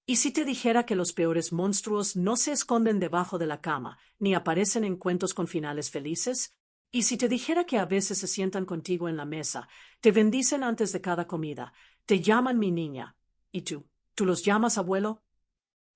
¿Y si te dijera que los peores monstruos no se esconden debajo de la cama, ni aparecen en cuentos con finales felices? ¿Y si te dijera que a veces se sientan contigo en la mesa, te bendicen antes de cada comida, te llaman mi niña? ¿Y tú los llamas abuelo?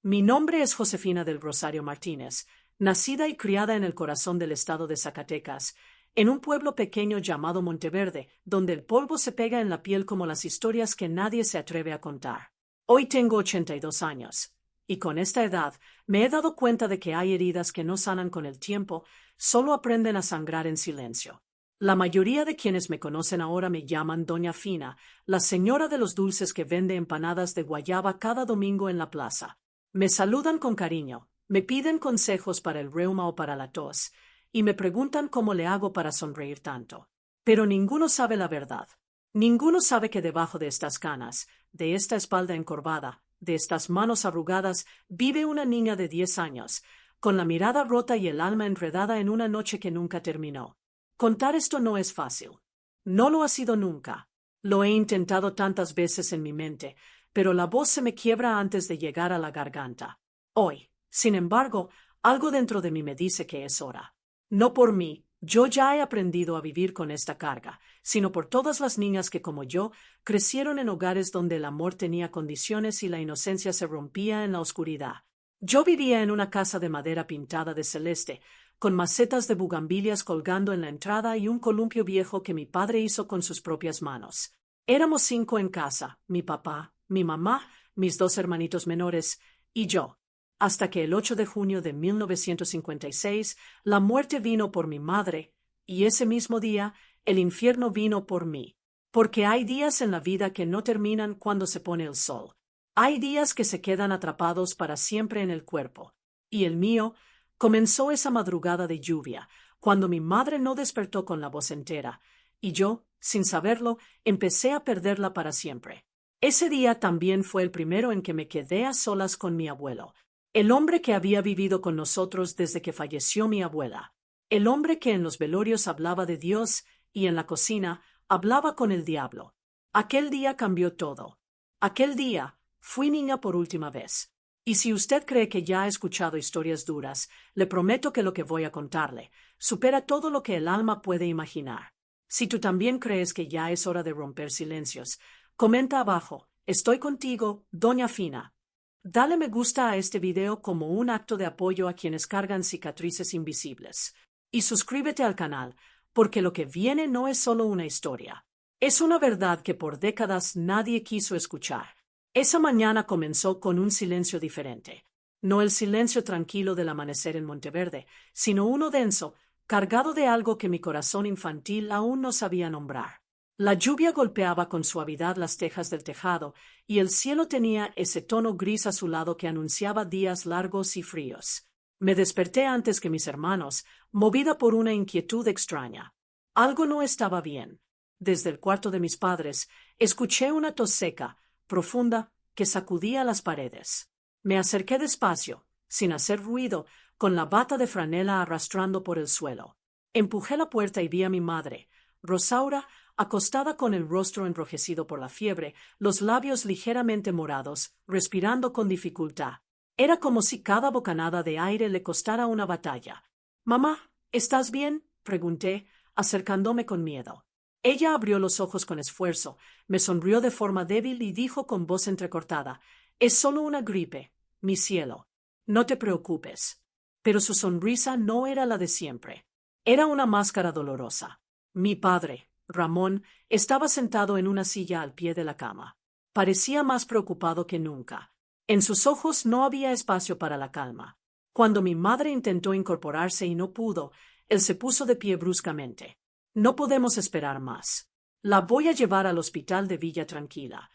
Mi nombre es Josefina del Rosario Martínez, nacida y criada en el corazón del estado de Zacatecas, en un pueblo pequeño llamado Monteverde, donde el polvo se pega en la piel como las historias que nadie se atreve a contar. Hoy tengo 82 años, y con esta edad me he dado cuenta de que hay heridas que no sanan con el tiempo, solo aprenden a sangrar en silencio. La mayoría de quienes me conocen ahora me llaman Doña Fina, la señora de los dulces que vende empanadas de guayaba cada domingo en la plaza. Me saludan con cariño, me piden consejos para el reuma o para la tos, y me preguntan cómo le hago para sonreír tanto. Pero ninguno sabe la verdad. Ninguno sabe que debajo de estas canas, de esta espalda encorvada, de estas manos arrugadas, vive una niña de 10 años, con la mirada rota y el alma enredada en una noche que nunca terminó. Contar esto no es fácil. No lo ha sido nunca. Lo he intentado tantas veces en mi mente, pero la voz se me quiebra antes de llegar a la garganta. Hoy, sin embargo, algo dentro de mí me dice que es hora. No por mí, yo ya he aprendido a vivir con esta carga, sino por todas las niñas que, como yo, crecieron en hogares donde el amor tenía condiciones y la inocencia se rompía en la oscuridad. Yo vivía en una casa de madera pintada de celeste, con macetas de bugambilias colgando en la entrada y un columpio viejo que mi padre hizo con sus propias manos. Éramos 5 en casa, mi papá, mi mamá, mis 2 hermanitos menores y yo. Hasta que el 8 de junio de 1956 la muerte vino por mi madre, y ese mismo día el infierno vino por mí. Porque hay días en la vida que no terminan cuando se pone el sol. Hay días que se quedan atrapados para siempre en el cuerpo. Y el mío comenzó esa madrugada de lluvia, cuando mi madre no despertó con la voz entera, y yo, sin saberlo, empecé a perderla para siempre. Ese día también fue el primero en que me quedé a solas con mi abuelo, el hombre que había vivido con nosotros desde que falleció mi abuela, el hombre que en los velorios hablaba de Dios y en la cocina hablaba con el diablo. Aquel día cambió todo. Aquel día fui niña por última vez. Y si usted cree que ya ha escuchado historias duras, le prometo que lo que voy a contarle supera todo lo que el alma puede imaginar. Si tú también crees que ya es hora de romper silencios, comenta abajo, estoy contigo, Doña Fina. Dale me gusta a este video como un acto de apoyo a quienes cargan cicatrices invisibles. Y suscríbete al canal, porque lo que viene no es solo una historia. Es una verdad que por décadas nadie quiso escuchar. Esa mañana comenzó con un silencio diferente. No el silencio tranquilo del amanecer en Monteverde, sino uno denso, cargado de algo que mi corazón infantil aún no sabía nombrar. La lluvia golpeaba con suavidad las tejas del tejado, y el cielo tenía ese tono gris azulado que anunciaba días largos y fríos. Me desperté antes que mis hermanos, movida por una inquietud extraña. Algo no estaba bien. Desde el cuarto de mis padres, escuché una tos seca, profunda, que sacudía las paredes. Me acerqué despacio, sin hacer ruido, con la bata de franela arrastrando por el suelo. Empujé la puerta y vi a mi madre, Rosaura, acostada con el rostro enrojecido por la fiebre, los labios ligeramente morados, respirando con dificultad. Era como si cada bocanada de aire le costara una batalla. «Mamá, ¿estás bien?», pregunté, acercándome con miedo. Ella abrió los ojos con esfuerzo, me sonrió de forma débil y dijo con voz entrecortada, «Es solo una gripe, mi cielo. No te preocupes». Pero su sonrisa no era la de siempre. Era una máscara dolorosa. Mi padre, Ramón, estaba sentado en una silla al pie de la cama. Parecía más preocupado que nunca. En sus ojos no había espacio para la calma. Cuando mi madre intentó incorporarse y no pudo, él se puso de pie bruscamente. «No podemos esperar más. La voy a llevar al hospital de Villa Tranquila».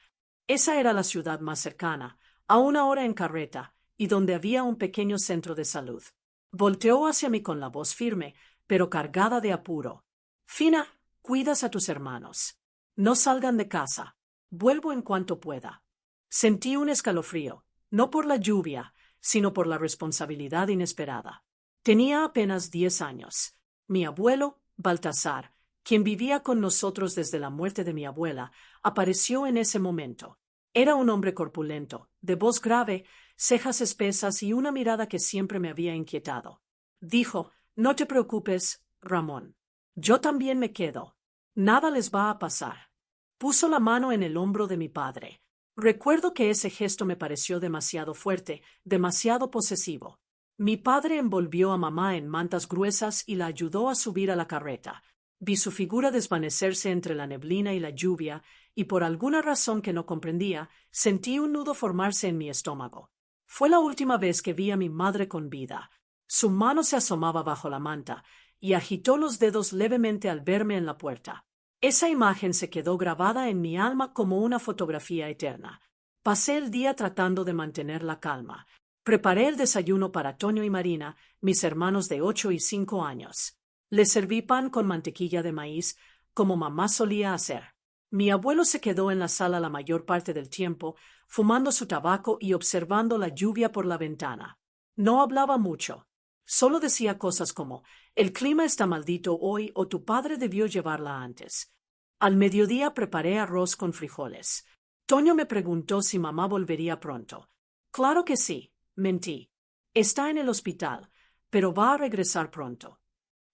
Esa era la ciudad más cercana, a 1 hora en carreta, y donde había un pequeño centro de salud. Volteó hacia mí con la voz firme, pero cargada de apuro. «Fina, cuidas a tus hermanos. No salgan de casa. Vuelvo en cuanto pueda». Sentí un escalofrío, no por la lluvia, sino por la responsabilidad inesperada. Tenía apenas 10 años. Mi abuelo, Baltasar, quien vivía con nosotros desde la muerte de mi abuela, apareció en ese momento. Era un hombre corpulento, de voz grave, cejas espesas y una mirada que siempre me había inquietado. Dijo: «No te preocupes, Ramón. Yo también me quedo. Nada les va a pasar». Puso la mano en el hombro de mi padre. Recuerdo que ese gesto me pareció demasiado fuerte, demasiado posesivo. Mi padre envolvió a mamá en mantas gruesas y la ayudó a subir a la carreta. Vi su figura desvanecerse entre la neblina y la lluvia, y por alguna razón que no comprendía, sentí un nudo formarse en mi estómago. Fue la última vez que vi a mi madre con vida. Su mano se asomaba bajo la manta, y agitó los dedos levemente al verme en la puerta. Esa imagen se quedó grabada en mi alma como una fotografía eterna. Pasé el día tratando de mantener la calma. Preparé el desayuno para Toño y Marina, mis hermanos de 8 y 5 años. Les serví pan con mantequilla de maíz, como mamá solía hacer. Mi abuelo se quedó en la sala la mayor parte del tiempo, fumando su tabaco y observando la lluvia por la ventana. No hablaba mucho. Solo decía cosas como: «El clima está maldito hoy» o «Tu padre debió llevarla antes». Al mediodía preparé arroz con frijoles. Toño me preguntó si mamá volvería pronto. «Claro que sí», mentí. «Está en el hospital, pero va a regresar pronto».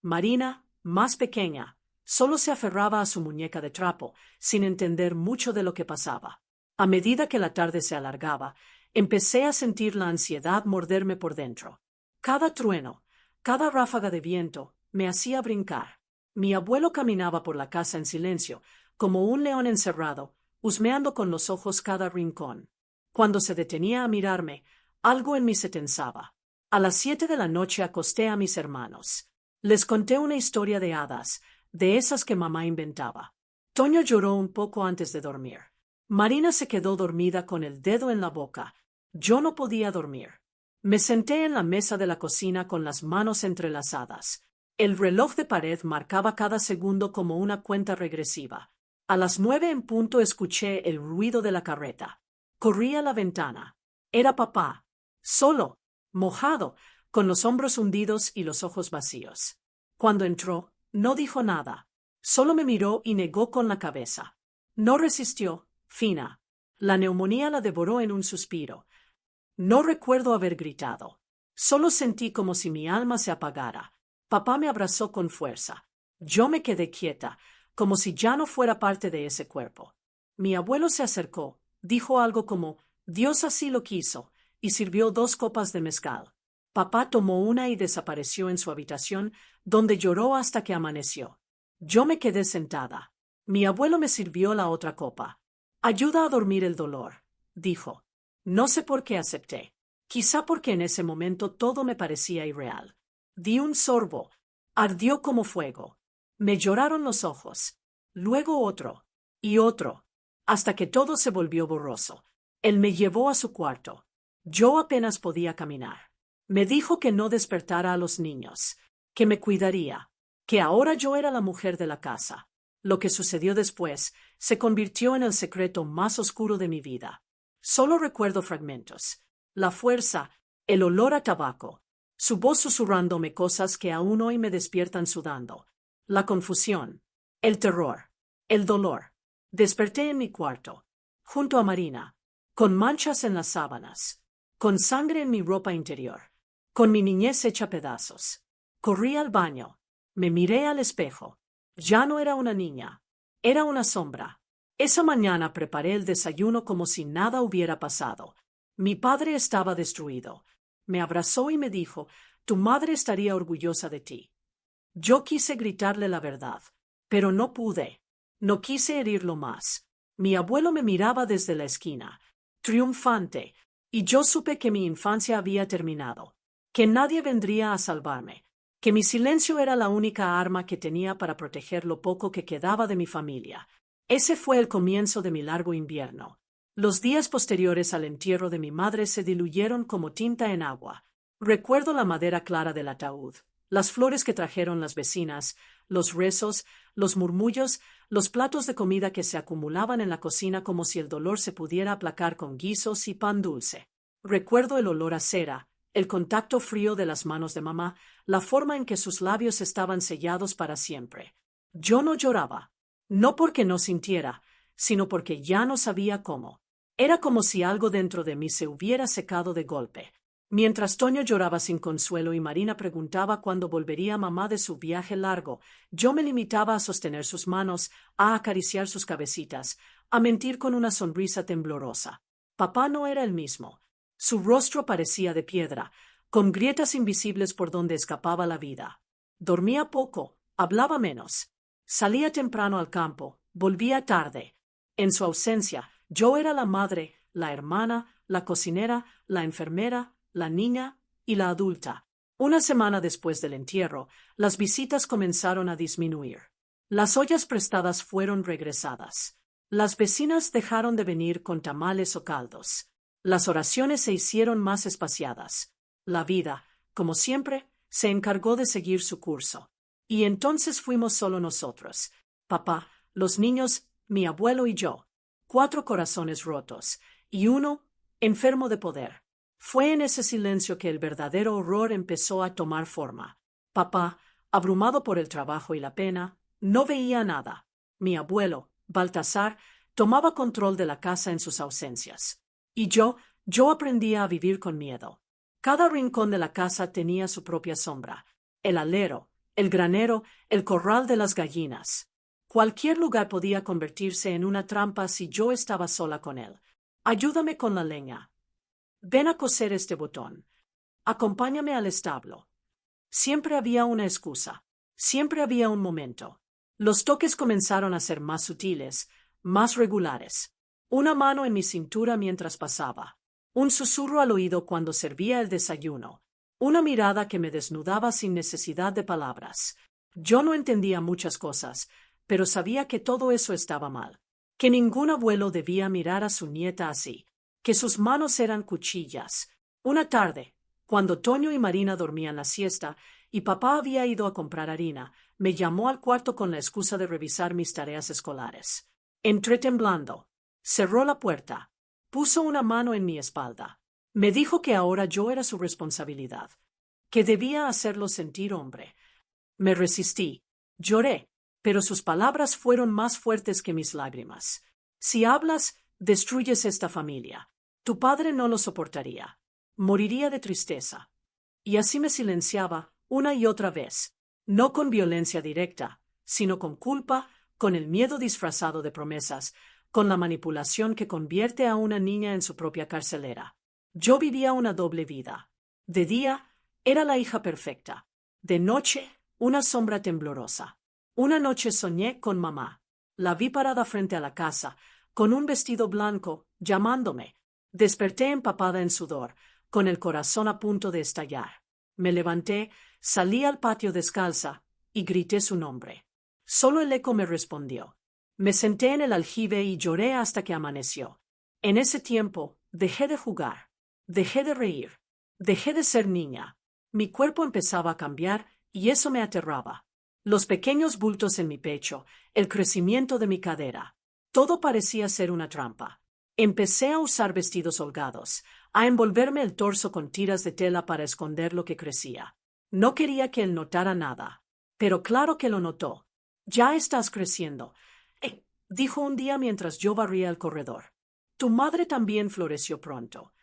Marina, más pequeña, solo se aferraba a su muñeca de trapo, sin entender mucho de lo que pasaba. A medida que la tarde se alargaba, empecé a sentir la ansiedad morderme por dentro. Cada trueno, cada ráfaga de viento, me hacía brincar. Mi abuelo caminaba por la casa en silencio, como un león encerrado, husmeando con los ojos cada rincón. Cuando se detenía a mirarme, algo en mí se tensaba. A las 7 de la noche acosté a mis hermanos. Les conté una historia de hadas, de esas que mamá inventaba. Toño lloró un poco antes de dormir. Marina se quedó dormida con el dedo en la boca. Yo no podía dormir. Me senté en la mesa de la cocina con las manos entrelazadas. El reloj de pared marcaba cada segundo como una cuenta regresiva. A las 9 en punto escuché el ruido de la carreta. Corrí a la ventana. Era papá. Solo, mojado, con los hombros hundidos y los ojos vacíos. Cuando entró, no dijo nada. Solo me miró y negó con la cabeza. No resistió, Fina. La neumonía la devoró en un suspiro. No recuerdo haber gritado. Solo sentí como si mi alma se apagara. Papá me abrazó con fuerza. Yo me quedé quieta, como si ya no fuera parte de ese cuerpo. Mi abuelo se acercó, dijo algo como: «Dios así lo quiso», y sirvió 2 copas de mezcal. Papá tomó una y desapareció en su habitación, donde lloró hasta que amaneció. Yo me quedé sentada. Mi abuelo me sirvió la otra copa. «Ayuda a dormir el dolor», dijo. No sé por qué acepté. Quizá porque en ese momento todo me parecía irreal. Di un sorbo. Ardió como fuego. Me lloraron los ojos. Luego otro. Y otro. Hasta que todo se volvió borroso. Él me llevó a su cuarto. Yo apenas podía caminar. Me dijo que no despertara a los niños. Que me cuidaría. Que ahora yo era la mujer de la casa. Lo que sucedió después se convirtió en el secreto más oscuro de mi vida. Solo recuerdo fragmentos. La fuerza, el olor a tabaco, su voz susurrándome cosas que aún hoy me despiertan sudando. La confusión, el terror, el dolor. Desperté en mi cuarto, junto a Marina, con manchas en las sábanas, con sangre en mi ropa interior, con mi niñez hecha pedazos. Corrí al baño, me miré al espejo. Ya no era una niña, era una sombra. Esa mañana preparé el desayuno como si nada hubiera pasado. Mi padre estaba destruido. Me abrazó y me dijo: «Tu madre estaría orgullosa de ti». Yo quise gritarle la verdad, pero no pude. No quise herirlo más. Mi abuelo me miraba desde la esquina, triunfante, y yo supe que mi infancia había terminado, que nadie vendría a salvarme, que mi silencio era la única arma que tenía para proteger lo poco que quedaba de mi familia. Ese fue el comienzo de mi largo invierno. Los días posteriores al entierro de mi madre se diluyeron como tinta en agua. Recuerdo la madera clara del ataúd, las flores que trajeron las vecinas, los rezos, los murmullos, los platos de comida que se acumulaban en la cocina como si el dolor se pudiera aplacar con guisos y pan dulce. Recuerdo el olor a cera, el contacto frío de las manos de mamá, la forma en que sus labios estaban sellados para siempre. Yo no lloraba. No porque no sintiera, sino porque ya no sabía cómo. Era como si algo dentro de mí se hubiera secado de golpe. Mientras Toño lloraba sin consuelo y Marina preguntaba cuándo volvería mamá de su viaje largo, yo me limitaba a sostener sus manos, a acariciar sus cabecitas, a mentir con una sonrisa temblorosa. Papá no era el mismo. Su rostro parecía de piedra, con grietas invisibles por donde escapaba la vida. Dormía poco, hablaba menos. Salía temprano al campo, volvía tarde. En su ausencia, yo era la madre, la hermana, la cocinera, la enfermera, la niña y la adulta. Una semana después del entierro, las visitas comenzaron a disminuir. Las ollas prestadas fueron regresadas. Las vecinas dejaron de venir con tamales o caldos. Las oraciones se hicieron más espaciadas. La vida, como siempre, se encargó de seguir su curso. Y entonces fuimos solo nosotros, papá, los niños, mi abuelo y yo. 4 corazones rotos, y uno enfermo de poder. Fue en ese silencio que el verdadero horror empezó a tomar forma. Papá, abrumado por el trabajo y la pena, no veía nada. Mi abuelo, Baltasar, tomaba control de la casa en sus ausencias. Y yo aprendía a vivir con miedo. Cada rincón de la casa tenía su propia sombra. El alero, el granero, el corral de las gallinas. Cualquier lugar podía convertirse en una trampa si yo estaba sola con él. Ayúdame con la leña. Ven a coser este botón. Acompáñame al establo. Siempre había una excusa. Siempre había un momento. Los toques comenzaron a ser más sutiles, más regulares. Una mano en mi cintura mientras pasaba. Un susurro al oído cuando servía el desayuno. Una mirada que me desnudaba sin necesidad de palabras. Yo no entendía muchas cosas, pero sabía que todo eso estaba mal. Que ningún abuelo debía mirar a su nieta así. Que sus manos eran cuchillas. Una tarde, cuando Toño y Marina dormían la siesta y papá había ido a comprar harina, me llamó al cuarto con la excusa de revisar mis tareas escolares. Entré temblando. Cerró la puerta. Puso una mano en mi espalda. Me dijo que ahora yo era su responsabilidad, que debía hacerlo sentir hombre. Me resistí. Lloré, pero sus palabras fueron más fuertes que mis lágrimas. Si hablas, destruyes esta familia. Tu padre no lo soportaría. Moriría de tristeza. Y así me silenciaba, una y otra vez, no con violencia directa, sino con culpa, con el miedo disfrazado de promesas, con la manipulación que convierte a una niña en su propia carcelera. Yo vivía una doble vida. De día, era la hija perfecta. De noche, una sombra temblorosa. Una noche soñé con mamá. La vi parada frente a la casa, con un vestido blanco, llamándome. Desperté empapada en sudor, con el corazón a punto de estallar. Me levanté, salí al patio descalza y grité su nombre. Solo el eco me respondió. Me senté en el aljibe y lloré hasta que amaneció. En ese tiempo, dejé de jugar, dejé de reír, dejé de ser niña. Mi cuerpo empezaba a cambiar y eso me aterraba. Los pequeños bultos en mi pecho, el crecimiento de mi cadera. Todo parecía ser una trampa. Empecé a usar vestidos holgados, a envolverme el torso con tiras de tela para esconder lo que crecía. No quería que él notara nada, pero claro que lo notó. Ya estás creciendo, dijo un día mientras yo barría el corredor. Tu madre también floreció pronto.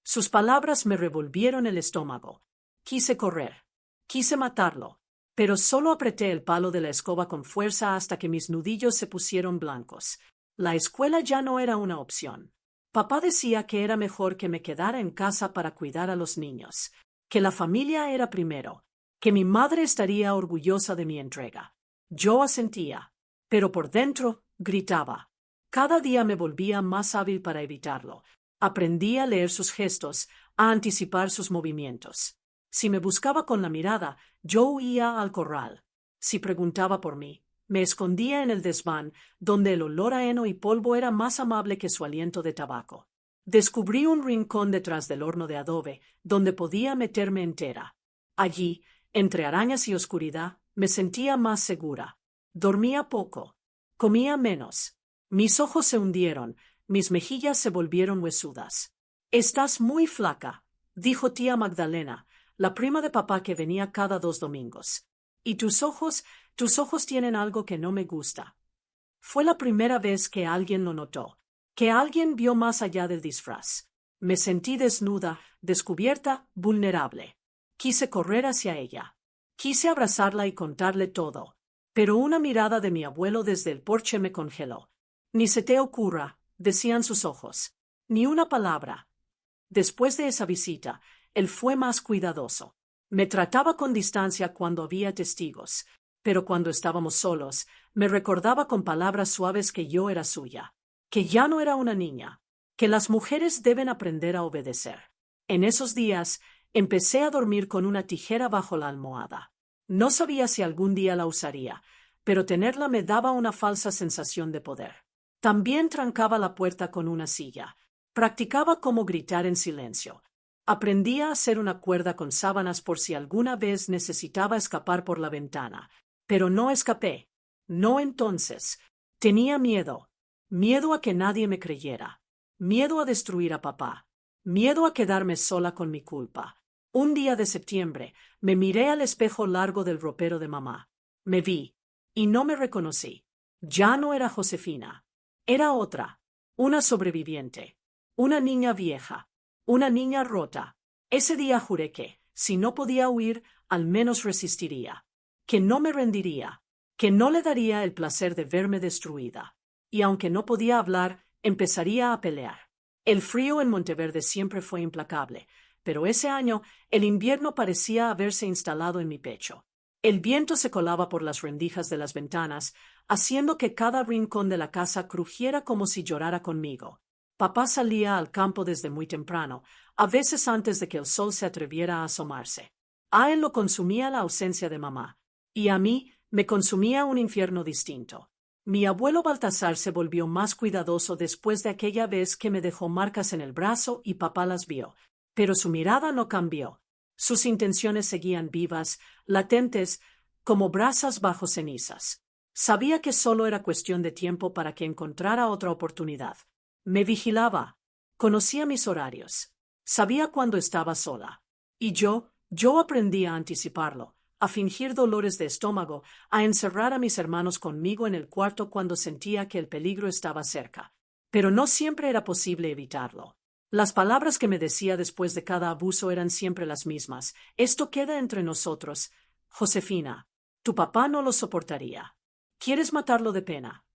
Sus palabras me revolvieron el estómago. Quise correr, quise matarlo, pero solo apreté el palo de la escoba con fuerza hasta que mis nudillos se pusieron blancos. La escuela ya no era una opción. Papá decía que era mejor que me quedara en casa para cuidar a los niños, que la familia era primero, que mi madre estaría orgullosa de mi entrega. Yo asentía, pero por dentro gritaba. Cada día me volvía más hábil para evitarlo. Aprendí a leer sus gestos, a anticipar sus movimientos. Si me buscaba con la mirada, yo huía al corral. Si preguntaba por mí, me escondía en el desván, donde el olor a heno y polvo era más amable que su aliento de tabaco. Descubrí un rincón detrás del horno de adobe, donde podía meterme entera. Allí, entre arañas y oscuridad, me sentía más segura. Dormía poco. Comía menos. Mis ojos se hundieron, mis mejillas se volvieron huesudas. Estás muy flaca, dijo tía Magdalena, la prima de papá que venía cada 2 domingos. Y tus ojos tienen algo que no me gusta. Fue la primera vez que alguien lo notó. Que alguien vio más allá del disfraz. Me sentí desnuda, descubierta, vulnerable. Quise correr hacia ella. Quise abrazarla y contarle todo. Pero una mirada de mi abuelo desde el porche me congeló. Ni se te ocurra, decían sus ojos. Ni una palabra. Después de esa visita, él fue más cuidadoso. Me trataba con distancia cuando había testigos, pero cuando estábamos solos, me recordaba con palabras suaves que yo era suya, que ya no era una niña, que las mujeres deben aprender a obedecer. En esos días, empecé a dormir con una tijera bajo la almohada. No sabía si algún día la usaría, pero tenerla me daba una falsa sensación de poder. También trancaba la puerta con una silla. Practicaba cómo gritar en silencio. Aprendía a hacer una cuerda con sábanas por si alguna vez necesitaba escapar por la ventana. Pero no escapé. No entonces. Tenía miedo. Miedo a que nadie me creyera. Miedo a destruir a papá. Miedo a quedarme sola con mi culpa. Un día de septiembre, me miré al espejo largo del ropero de mamá. Me vi. Y no me reconocí. Ya no era Josefina. Era otra. Una sobreviviente. Una niña vieja. Una niña rota. Ese día juré que, si no podía huir, al menos resistiría. Que no me rendiría. Que no le daría el placer de verme destruida. Y aunque no podía hablar, empezaría a pelear. El frío en Monteverde siempre fue implacable, pero ese año el invierno parecía haberse instalado en mi pecho. El viento se colaba por las rendijas de las ventanas, haciendo que cada rincón de la casa crujiera como si llorara conmigo. Papá salía al campo desde muy temprano, a veces antes de que el sol se atreviera a asomarse. A él lo consumía la ausencia de mamá, y a mí me consumía un infierno distinto. Mi abuelo Baltasar se volvió más cuidadoso después de aquella vez que me dejó marcas en el brazo y papá las vio, pero su mirada no cambió. Sus intenciones seguían vivas, latentes, como brasas bajo cenizas. Sabía que solo era cuestión de tiempo para que encontrara otra oportunidad. Me vigilaba. Conocía mis horarios. Sabía cuándo estaba sola. Y yo aprendí a anticiparlo, a fingir dolores de estómago, a encerrar a mis hermanos conmigo en el cuarto cuando sentía que el peligro estaba cerca. Pero no siempre era posible evitarlo. Las palabras que me decía después de cada abuso eran siempre las mismas. Esto queda entre nosotros. Josefina, tu papá no lo soportaría. ¿Quieres matarlo de pena?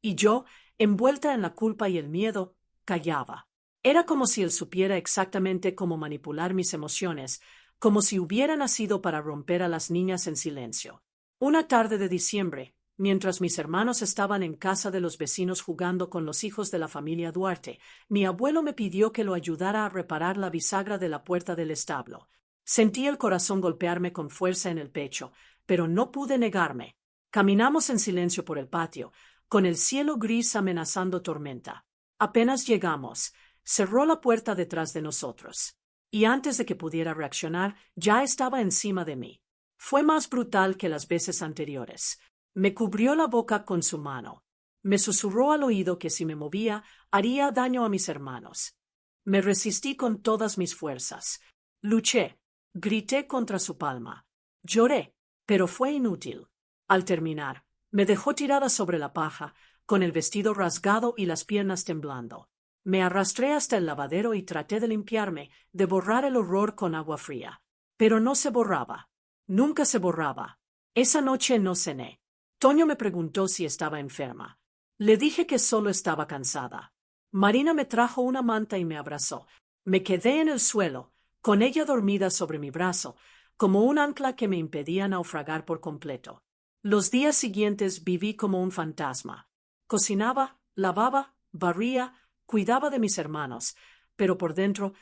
Y yo, envuelta en la culpa y el miedo, callaba. Era como si él supiera exactamente cómo manipular mis emociones, como si hubiera nacido para romper a las niñas en silencio. Una tarde de diciembre, mientras mis hermanos estaban en casa de los vecinos jugando con los hijos de la familia Duarte, mi abuelo me pidió que lo ayudara a reparar la bisagra de la puerta del establo. Sentí el corazón golpearme con fuerza en el pecho, pero no pude negarme. Caminamos en silencio por el patio, con el cielo gris amenazando tormenta. Apenas llegamos, cerró la puerta detrás de nosotros. Y antes de que pudiera reaccionar, ya estaba encima de mí. Fue más brutal que las veces anteriores. Me cubrió la boca con su mano. Me susurró al oído que si me movía, haría daño a mis hermanos. Me resistí con todas mis fuerzas. Luché. Grité contra su palma. Lloré, pero fue inútil. Al terminar, me dejó tirada sobre la paja, con el vestido rasgado y las piernas temblando. Me arrastré hasta el lavadero y traté de limpiarme, de borrar el horror con agua fría. Pero no se borraba. Nunca se borraba. Esa noche no cené. Toño me preguntó si estaba enferma. Le dije que solo estaba cansada. Marina me trajo una manta y me abrazó. Me quedé en el suelo, con ella dormida sobre mi brazo, como un ancla que me impedía naufragar por completo. Los días siguientes viví como un fantasma. Cocinaba, lavaba, barría, cuidaba de mis hermanos, pero por dentro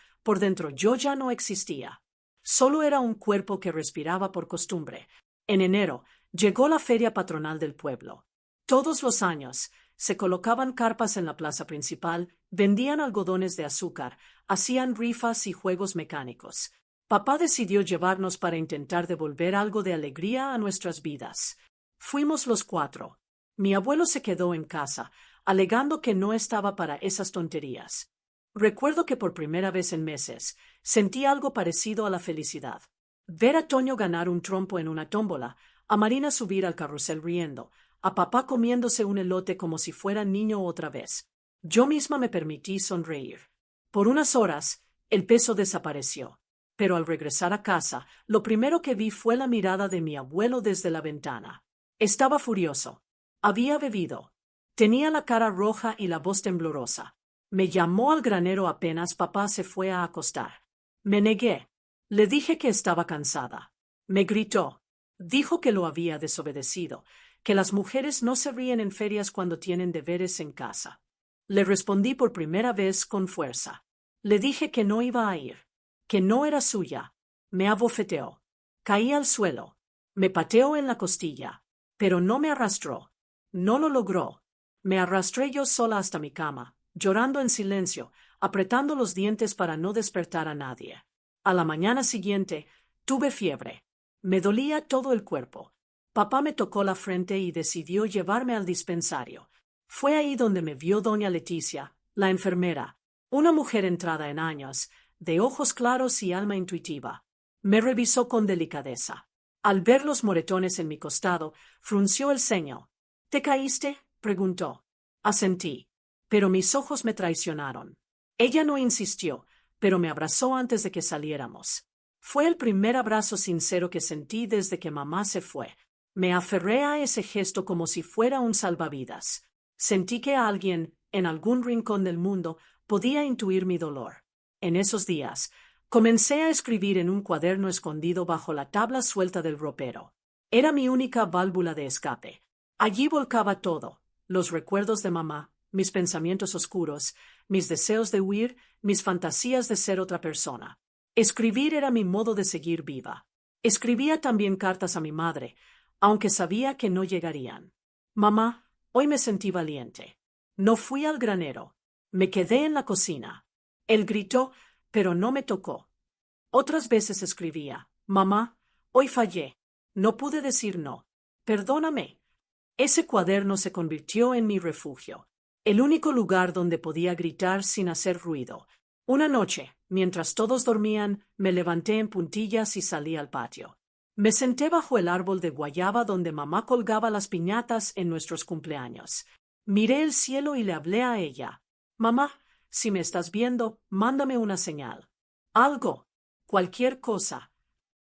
yo ya no existía. Solo era un cuerpo que respiraba por costumbre. En enero llegó la feria patronal del pueblo. Todos los años se colocaban carpas en la plaza principal, vendían algodones de azúcar, hacían rifas y juegos mecánicos. Papá decidió llevarnos para intentar devolver algo de alegría a nuestras vidas. Fuimos los 4. Mi abuelo se quedó en casa, alegando que no estaba para esas tonterías. Recuerdo que por primera vez en meses sentí algo parecido a la felicidad. Ver a Toño ganar un trompo en una tómbola, a Marina subir al carrusel riendo, a papá comiéndose un elote como si fuera niño otra vez. Yo misma me permití sonreír. Por unas horas, el peso desapareció. Pero al regresar a casa, lo primero que vi fue la mirada de mi abuelo desde la ventana. Estaba furioso. Había bebido. Tenía la cara roja y la voz temblorosa. Me llamó al granero apenas papá se fue a acostar. Me negué. Le dije que estaba cansada. Me gritó. Dijo que lo había desobedecido, que las mujeres no se ríen en ferias cuando tienen deberes en casa. Le respondí por primera vez con fuerza. Le dije que no iba a ir, que no era suya. Me abofeteó. Caí al suelo. Me pateó en la costilla, pero no me arrastró. No lo logró. Me arrastré yo sola hasta mi cama, llorando en silencio, apretando los dientes para no despertar a nadie. A la mañana siguiente, tuve fiebre. Me dolía todo el cuerpo. Papá me tocó la frente y decidió llevarme al dispensario. Fue ahí donde me vio doña Leticia, la enfermera, una mujer entrada en años, de ojos claros y alma intuitiva. Me revisó con delicadeza. Al ver los moretones en mi costado, frunció el ceño. ¿Te caíste?, preguntó. Asentí, pero mis ojos me traicionaron. Ella no insistió, pero me abrazó antes de que saliéramos. Fue el primer abrazo sincero que sentí desde que mamá se fue. Me aferré a ese gesto como si fuera un salvavidas. Sentí que alguien, en algún rincón del mundo, podía intuir mi dolor. En esos días, comencé a escribir en un cuaderno escondido bajo la tabla suelta del ropero. Era mi única válvula de escape. Allí volcaba todo, los recuerdos de mamá, mis pensamientos oscuros, mis deseos de huir, mis fantasías de ser otra persona. Escribir era mi modo de seguir viva. Escribía también cartas a mi madre, aunque sabía que no llegarían. Mamá, hoy me sentí valiente. No fui al granero. Me quedé en la cocina. Él gritó, pero no me tocó. Otras veces escribía, mamá, hoy fallé. No pude decir no. Perdóname. Ese cuaderno se convirtió en mi refugio, el único lugar donde podía gritar sin hacer ruido. Una noche, mientras todos dormían, me levanté en puntillas y salí al patio. Me senté bajo el árbol de guayaba donde mamá colgaba las piñatas en nuestros cumpleaños. Miré el cielo y le hablé a ella. Mamá, si me estás viendo, mándame una señal. Algo. Cualquier cosa.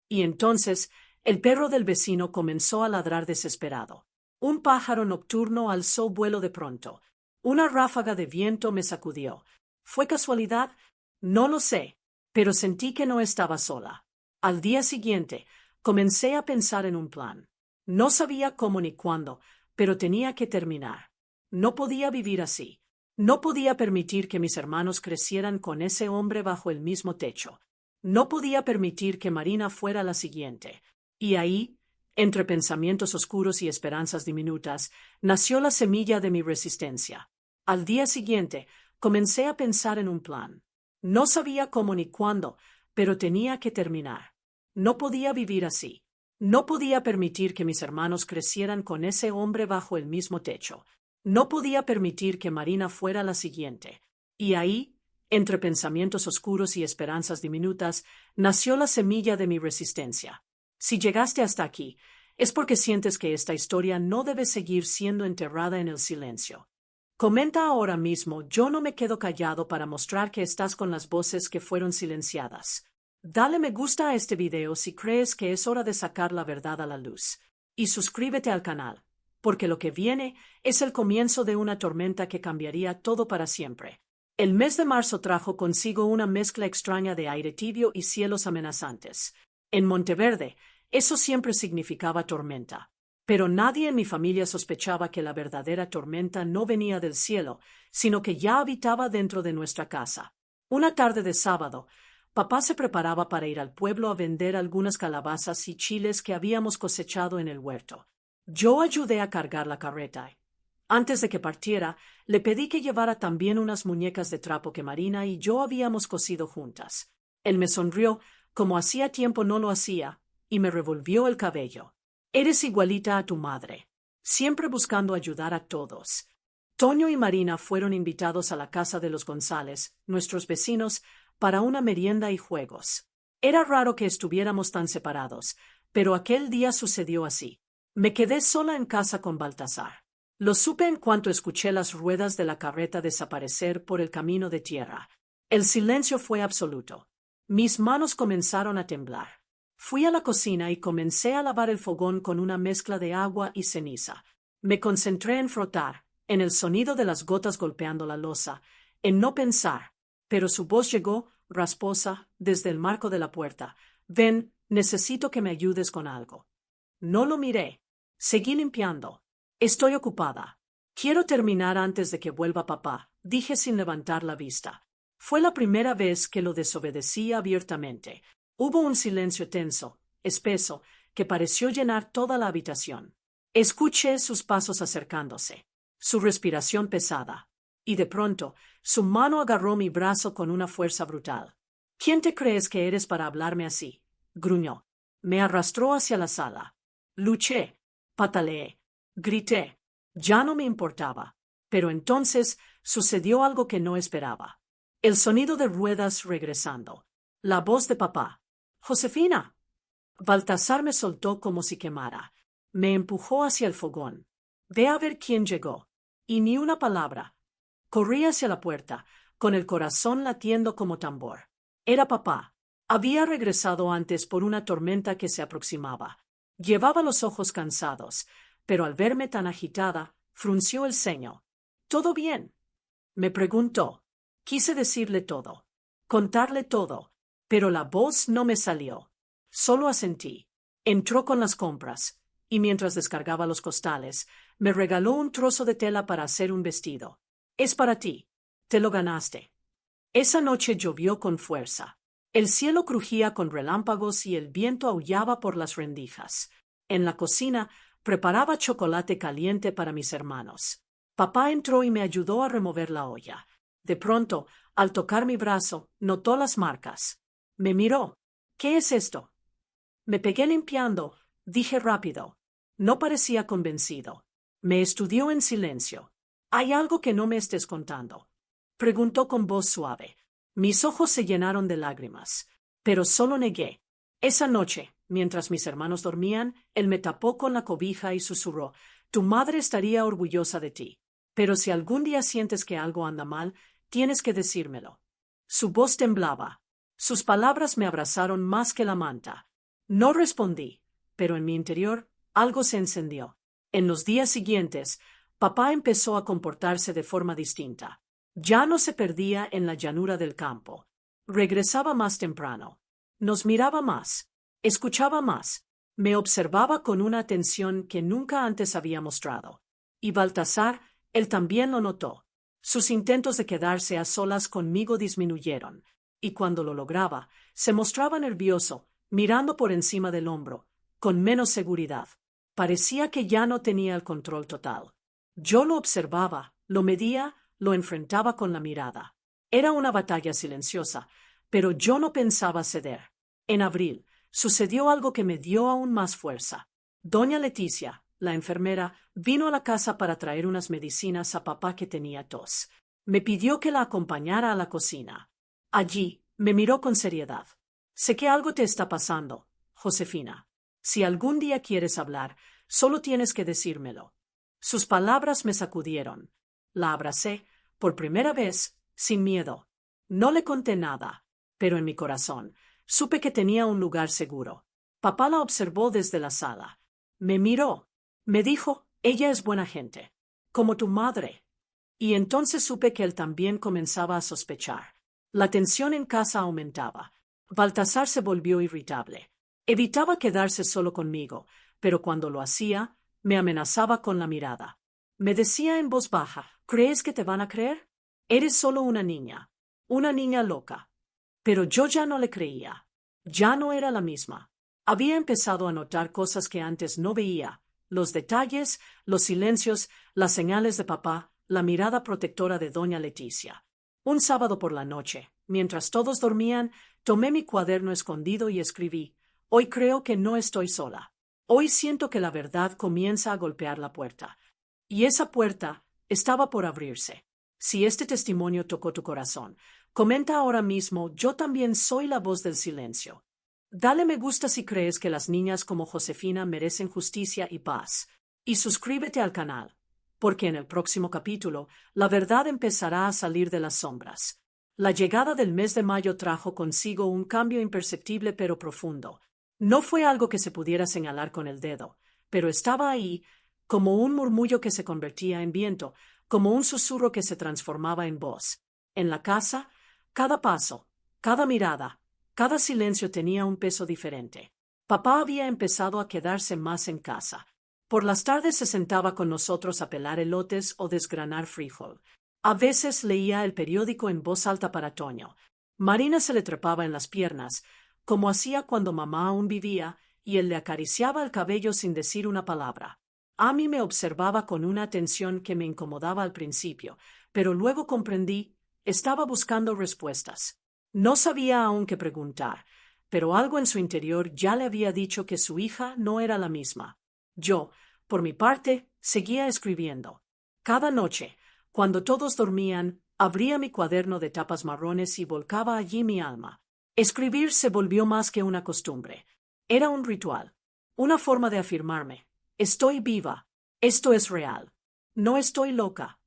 Y entonces, el perro del vecino comenzó a ladrar desesperado. Un pájaro nocturno alzó vuelo de pronto. Una ráfaga de viento me sacudió. ¿Fue casualidad? No lo sé, pero sentí que no estaba sola. Al día siguiente, comencé a pensar en un plan. No sabía cómo ni cuándo, pero tenía que terminar. No podía vivir así. No podía permitir que mis hermanos crecieran con ese hombre bajo el mismo techo. No podía permitir que Marina fuera la siguiente. Y ahí, entre pensamientos oscuros y esperanzas diminutas, nació la semilla de mi resistencia. Al día siguiente, comencé a pensar en un plan. No sabía cómo ni cuándo, pero tenía que terminar. No podía vivir así. No podía permitir que mis hermanos crecieran con ese hombre bajo el mismo techo. No podía permitir que Marina fuera la siguiente. Y ahí, entre pensamientos oscuros y esperanzas diminutas, nació la semilla de mi resistencia. Si llegaste hasta aquí, es porque sientes que esta historia no debe seguir siendo enterrada en el silencio. Comenta ahora mismo, yo no me quedo callado para mostrar que estás con las voces que fueron silenciadas. Dale me gusta a este video si crees que es hora de sacar la verdad a la luz. Y suscríbete al canal, porque lo que viene es el comienzo de una tormenta que cambiaría todo para siempre. El mes de marzo trajo consigo una mezcla extraña de aire tibio y cielos amenazantes. En Monteverde, eso siempre significaba tormenta. Pero nadie en mi familia sospechaba que la verdadera tormenta no venía del cielo, sino que ya habitaba dentro de nuestra casa. Una tarde de sábado, papá se preparaba para ir al pueblo a vender algunas calabazas y chiles que habíamos cosechado en el huerto. Yo ayudé a cargar la carreta. Antes de que partiera, le pedí que llevara también unas muñecas de trapo que Marina y yo habíamos cosido juntas. Él me sonrió, como hacía tiempo no lo hacía, y me revolvió el cabello. Eres igualita a tu madre, siempre buscando ayudar a todos. Toño y Marina fueron invitados a la casa de los González, nuestros vecinos, para una merienda y juegos. Era raro que estuviéramos tan separados, pero aquel día sucedió así. Me quedé sola en casa con Baltasar. Lo supe en cuanto escuché las ruedas de la carreta desaparecer por el camino de tierra. El silencio fue absoluto. Mis manos comenzaron a temblar. Fui a la cocina y comencé a lavar el fogón con una mezcla de agua y ceniza. Me concentré en frotar, en el sonido de las gotas golpeando la loza, en no pensar, pero su voz llegó, rasposa, desde el marco de la puerta. Ven, necesito que me ayudes con algo. No lo miré. Seguí limpiando. Estoy ocupada. Quiero terminar antes de que vuelva papá, dije sin levantar la vista. Fue la primera vez que lo desobedecí abiertamente. Hubo un silencio tenso, espeso, que pareció llenar toda la habitación. Escuché sus pasos acercándose, su respiración pesada, y de pronto, su mano agarró mi brazo con una fuerza brutal. ¿Quién te crees que eres para hablarme así?, gruñó. Me arrastró hacia la sala. Luché, pataleé, grité. Ya no me importaba. Pero entonces sucedió algo que no esperaba. El sonido de ruedas regresando. La voz de papá. «Josefina». Baltasar me soltó como si quemara. Me empujó hacia el fogón. Ve a ver quién llegó. Y ni una palabra. Corrí hacia la puerta, con el corazón latiendo como tambor. Era papá. Había regresado antes por una tormenta que se aproximaba. Llevaba los ojos cansados, pero al verme tan agitada, frunció el ceño. «¿Todo bien?», me preguntó. Quise decirle todo, contarle todo, pero la voz no me salió. Solo asentí. Entró con las compras, y mientras descargaba los costales, me regaló un trozo de tela para hacer un vestido. «Es para ti. Te lo ganaste». Esa noche llovió con fuerza. El cielo crujía con relámpagos y el viento aullaba por las rendijas. En la cocina preparaba chocolate caliente para mis hermanos. Papá entró y me ayudó a remover la olla. De pronto, al tocar mi brazo, notó las marcas. Me miró. «¿Qué es esto?». «Me pegué limpiando», dije rápido. No parecía convencido. Me estudió en silencio. «¿Hay algo que no me estés contando?», preguntó con voz suave. Mis ojos se llenaron de lágrimas, pero solo negué. Esa noche, mientras mis hermanos dormían, él me tapó con la cobija y susurró: «Tu madre estaría orgullosa de ti. Pero si algún día sientes que algo anda mal, tienes que decírmelo». Su voz temblaba. Sus palabras me abrazaron más que la manta. No respondí, pero en mi interior algo se encendió. En los días siguientes, papá empezó a comportarse de forma distinta. Ya no se perdía en la llanura del campo. Regresaba más temprano. Nos miraba más. Escuchaba más. Me observaba con una atención que nunca antes había mostrado. Y Baltasar, él también lo notó. Sus intentos de quedarse a solas conmigo disminuyeron, y cuando lo lograba, se mostraba nervioso, mirando por encima del hombro, con menos seguridad. Parecía que ya no tenía el control total. Yo lo observaba, lo medía, lo enfrentaba con la mirada. Era una batalla silenciosa, pero yo no pensaba ceder. En abril, sucedió algo que me dio aún más fuerza. Doña Leticia, la enfermera, vino a la casa para traer unas medicinas a papá que tenía tos. Me pidió que la acompañara a la cocina. Allí, me miró con seriedad. «Sé que algo te está pasando, Josefina. Si algún día quieres hablar, solo tienes que decírmelo». Sus palabras me sacudieron. La abracé, por primera vez, sin miedo. No le conté nada, pero en mi corazón supe que tenía un lugar seguro. Papá la observó desde la sala. Me miró. Me dijo: «Ella es buena gente, como tu madre». Y entonces supe que él también comenzaba a sospechar. La tensión en casa aumentaba. Baltasar se volvió irritable. Evitaba quedarse solo conmigo, pero cuando lo hacía, me amenazaba con la mirada. Me decía en voz baja: «¿Crees que te van a creer? Eres solo una niña loca». Pero yo ya no le creía. Ya no era la misma. Había empezado a notar cosas que antes no veía: los detalles, los silencios, las señales de papá, la mirada protectora de doña Leticia. Un sábado por la noche, mientras todos dormían, tomé mi cuaderno escondido y escribí: «Hoy creo que no estoy sola. Hoy siento que la verdad comienza a golpear la puerta». Y esa puerta estaba por abrirse. Si este testimonio tocó tu corazón, comenta ahora mismo: «Yo también soy la voz del silencio». Dale me gusta si crees que las niñas como Josefina merecen justicia y paz. Y suscríbete al canal. porque en el próximo capítulo la verdad empezará a salir de las sombras. La llegada del mes de mayo trajo consigo un cambio imperceptible pero profundo. No fue algo que se pudiera señalar con el dedo, pero estaba ahí, como un murmullo que se convertía en viento, como un susurro que se transformaba en voz. En la casa, cada paso, cada mirada, cada silencio tenía un peso diferente. Papá había empezado a quedarse más en casa. Por las tardes se sentaba con nosotros a pelar elotes o desgranar frijol. A veces leía el periódico en voz alta para Toño. Marina se le trepaba en las piernas, como hacía cuando mamá aún vivía, y él le acariciaba el cabello sin decir una palabra. Amy me observaba con una atención que me incomodaba al principio, pero luego comprendí, estaba buscando respuestas. No sabía aún qué preguntar, pero algo en su interior ya le había dicho que su hija no era la misma. Yo, por mi parte, seguía escribiendo. Cada noche, cuando todos dormían, abría mi cuaderno de tapas marrones y volcaba allí mi alma. Escribir se volvió más que una costumbre. Era un ritual, una forma de afirmarme. Estoy viva. Esto es real. No estoy loca.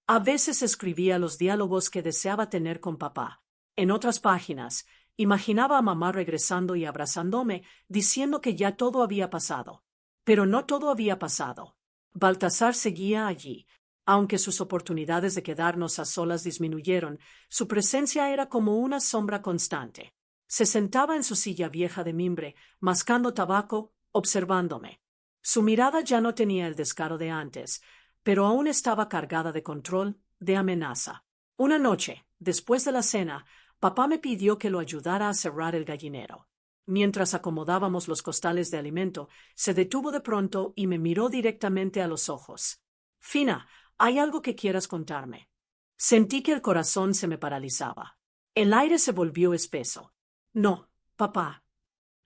A veces escribía los diálogos que deseaba tener con papá. En otras páginas, imaginaba a mamá regresando y abrazándome, diciendo que ya todo había pasado. Pero no todo había pasado. Baltasar seguía allí. Aunque sus oportunidades de quedarnos a solas disminuyeron, su presencia era como una sombra constante. Se sentaba en su silla vieja de mimbre, mascando tabaco, observándome. Su mirada ya no tenía el descaro de antes, pero aún estaba cargada de control, de amenaza. Una noche, después de la cena, papá me pidió que lo ayudara a cerrar el gallinero. Mientras acomodábamos los costales de alimento, se detuvo de pronto y me miró directamente a los ojos. Fina, ¿hay algo que quieras contarme? Sentí que el corazón se me paralizaba. El aire se volvió espeso. No, papá.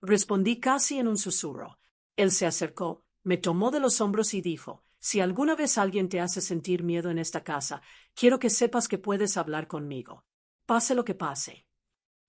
Respondí casi en un susurro. Él se acercó, me tomó de los hombros y dijo, si alguna vez alguien te hace sentir miedo en esta casa, quiero que sepas que puedes hablar conmigo. Pase lo que pase.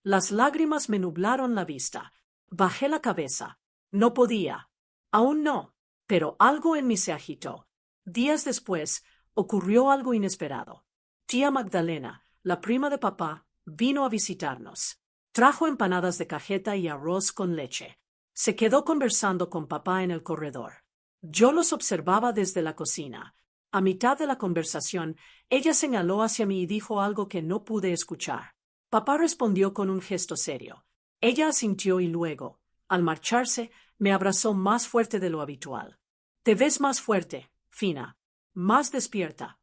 Las lágrimas me nublaron la vista. Bajé la cabeza. No podía. Aún no. Pero algo en mí se agitó. Días después, ocurrió algo inesperado. Tía Magdalena, la prima de papá, vino a visitarnos. Trajo empanadas de cajeta y arroz con leche. Se quedó conversando con papá en el corredor. Yo los observaba desde la cocina. A mitad de la conversación, ella señaló hacia mí y dijo algo que no pude escuchar. Papá respondió con un gesto serio. Ella asintió y luego, al marcharse, me abrazó más fuerte de lo habitual. Te ves más fuerte, Fina, más despierta.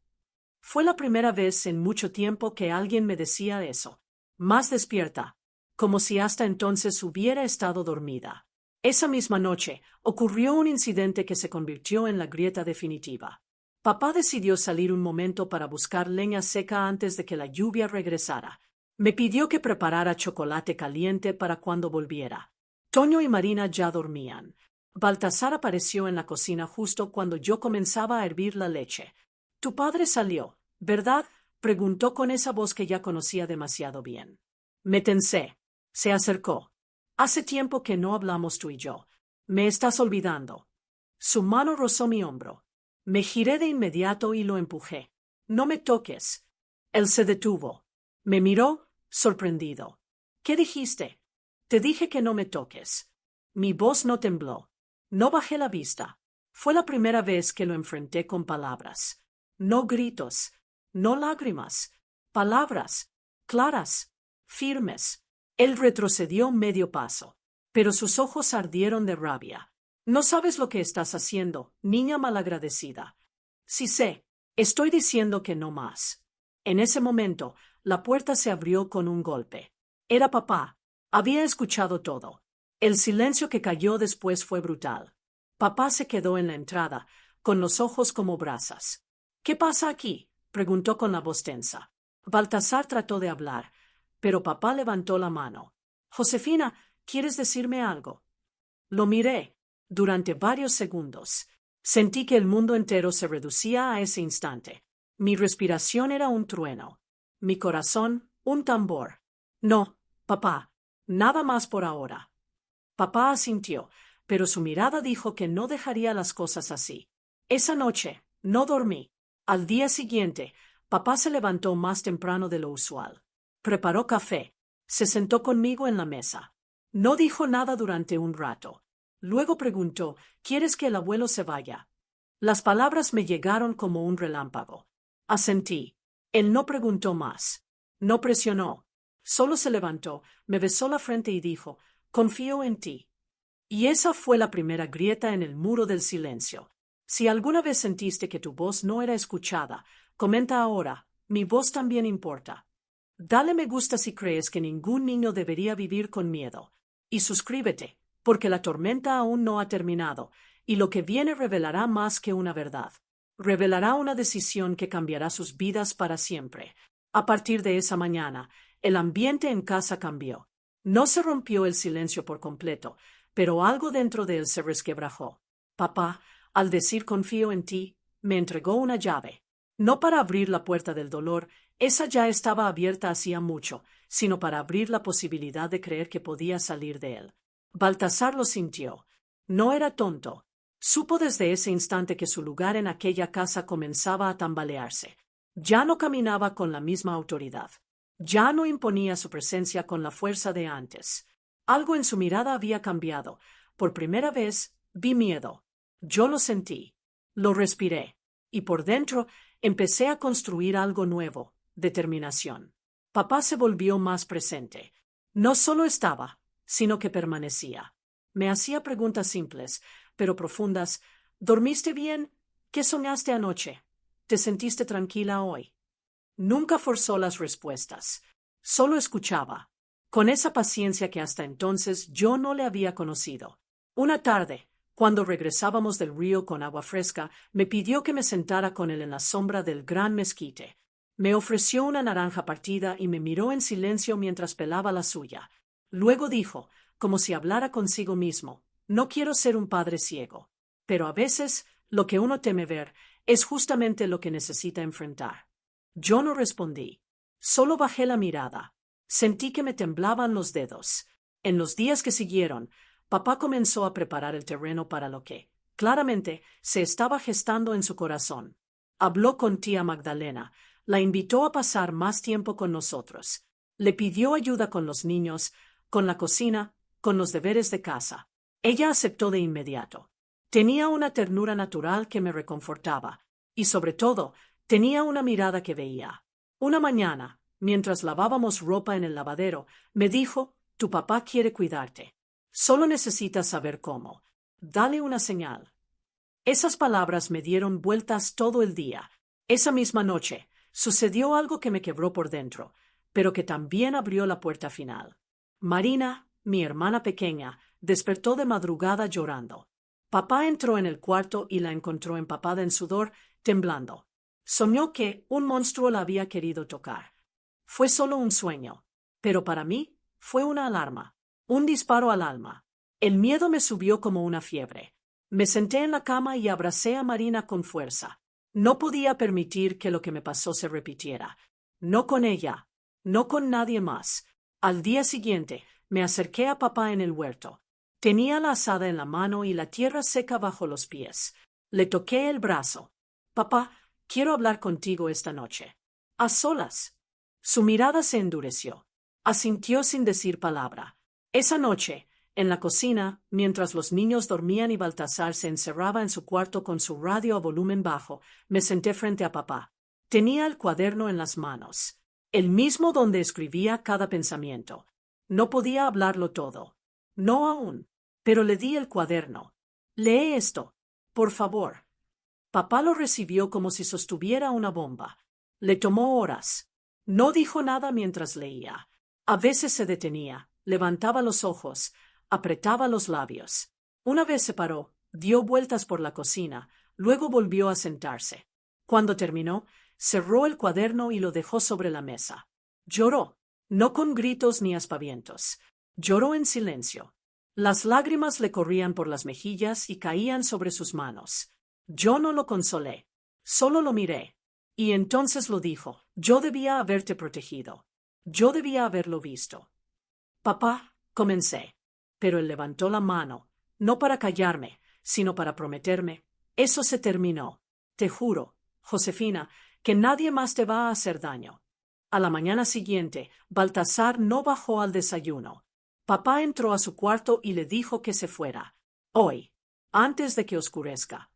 Fue la primera vez en mucho tiempo que alguien me decía eso. Más despierta, como si hasta entonces hubiera estado dormida. Esa misma noche ocurrió un incidente que se convirtió en la grieta definitiva. Papá decidió salir un momento para buscar leña seca antes de que la lluvia regresara. Me pidió que preparara chocolate caliente para cuando volviera. Toño y Marina ya dormían. Baltasar apareció en la cocina justo cuando yo comenzaba a hervir la leche. Tu padre salió, ¿verdad? Preguntó con esa voz que ya conocía demasiado bien. Me tensé. Se acercó. Hace tiempo que no hablamos tú y yo. Me estás olvidando. Su mano rozó mi hombro. Me giré de inmediato y lo empujé. No me toques. Él se detuvo. Me miró, sorprendido. ¿Qué dijiste? Te dije que no me toques. Mi voz no tembló. No bajé la vista. Fue la primera vez que lo enfrenté con palabras. No gritos, no lágrimas. Palabras, claras, firmes. Él retrocedió medio paso, pero sus ojos ardieron de rabia. No sabes lo que estás haciendo, niña malagradecida. Sí sé, estoy diciendo que no más. En ese momento, la puerta se abrió con un golpe. Era papá. Había escuchado todo. El silencio que cayó después fue brutal. Papá se quedó en la entrada, con los ojos como brasas. ¿Qué pasa aquí? Preguntó con la voz tensa. Baltasar trató de hablar, pero papá levantó la mano. Josefina, ¿quieres decirme algo? Lo miré. Durante varios segundos. Sentí que el mundo entero se reducía a ese instante. Mi respiración era un trueno. Mi corazón, un tambor. No, papá, nada más por ahora. Papá asintió, pero su mirada dijo que no dejaría las cosas así. Esa noche, no dormí. Al día siguiente, papá se levantó más temprano de lo usual. Preparó café. Se sentó conmigo en la mesa. No dijo nada durante un rato. Luego preguntó, ¿quieres que el abuelo se vaya? Las palabras me llegaron como un relámpago. Asentí. Él no preguntó más. No presionó. Solo se levantó, me besó la frente y dijo, confío en ti. Y esa fue la primera grieta en el muro del silencio. Si alguna vez sentiste que tu voz no era escuchada, comenta ahora, mi voz también importa. Dale me gusta si crees que ningún niño debería vivir con miedo. Y suscríbete, porque la tormenta aún no ha terminado, y lo que viene revelará más que una verdad. Revelará una decisión que cambiará sus vidas para siempre. A partir de esa mañana, el ambiente en casa cambió. No se rompió el silencio por completo, pero algo dentro de él se resquebrajó. Papá, al decir confío en ti, me entregó una llave. No para abrir la puerta del dolor, esa ya estaba abierta hacía mucho, sino para abrir la posibilidad de creer que podía salir de él. Baltasar lo sintió. No era tonto. Supo desde ese instante que su lugar en aquella casa comenzaba a tambalearse. Ya no caminaba con la misma autoridad. Ya no imponía su presencia con la fuerza de antes. Algo en su mirada había cambiado. Por primera vez, vi miedo. Yo lo sentí. Lo respiré. Y por dentro, empecé a construir algo nuevo, determinación. Papá se volvió más presente. No solo estaba, sino que permanecía. Me hacía preguntas simples, pero profundas. ¿Dormiste bien? ¿Qué soñaste anoche? ¿Te sentiste tranquila hoy? Nunca forzó las respuestas. Solo escuchaba, con esa paciencia que hasta entonces yo no le había conocido. Una tarde, cuando regresábamos del río con agua fresca, me pidió que me sentara con él en la sombra del gran mezquite. Me ofreció una naranja partida y me miró en silencio mientras pelaba la suya. Luego dijo, como si hablara consigo mismo, no quiero ser un padre ciego. Pero a veces, lo que uno teme ver es justamente lo que necesita enfrentar. Yo no respondí. Solo bajé la mirada. Sentí que me temblaban los dedos. En los días que siguieron, papá comenzó a preparar el terreno para lo que, claramente, se estaba gestando en su corazón. Habló con tía Magdalena, la invitó a pasar más tiempo con nosotros. Le pidió ayuda con los niños, con la cocina, con los deberes de casa. Ella aceptó de inmediato. Tenía una ternura natural que me reconfortaba, y sobre todo, tenía una mirada que veía. Una mañana, mientras lavábamos ropa en el lavadero, me dijo, tu papá quiere cuidarte. Solo necesitas saber cómo. Dale una señal. Esas palabras me dieron vueltas todo el día. Esa misma noche, sucedió algo que me quebró por dentro, pero que también abrió la puerta final. Marina, mi hermana pequeña, despertó de madrugada llorando. Papá entró en el cuarto y la encontró empapada en sudor, temblando. Soñó que un monstruo la había querido tocar. Fue solo un sueño, pero para mí fue una alarma, un disparo al alma. El miedo me subió como una fiebre. Me senté en la cama y abracé a Marina con fuerza. No podía permitir que lo que me pasó se repitiera. No con ella, no con nadie más. Al día siguiente, me acerqué a papá en el huerto. Tenía la azada en la mano y la tierra seca bajo los pies. Le toqué el brazo. Papá, quiero hablar contigo esta noche. A solas. Su mirada se endureció. Asintió sin decir palabra. Esa noche, en la cocina, mientras los niños dormían y Baltasar se encerraba en su cuarto con su radio a volumen bajo, me senté frente a papá. Tenía el cuaderno en las manos, el mismo donde escribía cada pensamiento. No podía hablarlo todo. No aún. Pero le di el cuaderno. Lee esto. Por favor. Papá lo recibió como si sostuviera una bomba. Le tomó horas. No dijo nada mientras leía. A veces se detenía, levantaba los ojos, apretaba los labios. Una vez se paró, dio vueltas por la cocina, luego volvió a sentarse. Cuando terminó, cerró el cuaderno y lo dejó sobre la mesa. Lloró, no con gritos ni aspavientos. Lloró en silencio. Las lágrimas le corrían por las mejillas y caían sobre sus manos. Yo no lo consolé, solo lo miré. Y entonces lo dijo, yo debía haberte protegido. Yo debía haberlo visto. Papá, comencé. Pero él levantó la mano, no para callarme, sino para prometerme. Eso se terminó. Te juro, Josefina, que nadie más te va a hacer daño. A la mañana siguiente, Baltasar no bajó al desayuno. Papá entró a su cuarto y le dijo que se fuera. Hoy, antes de que oscurezca.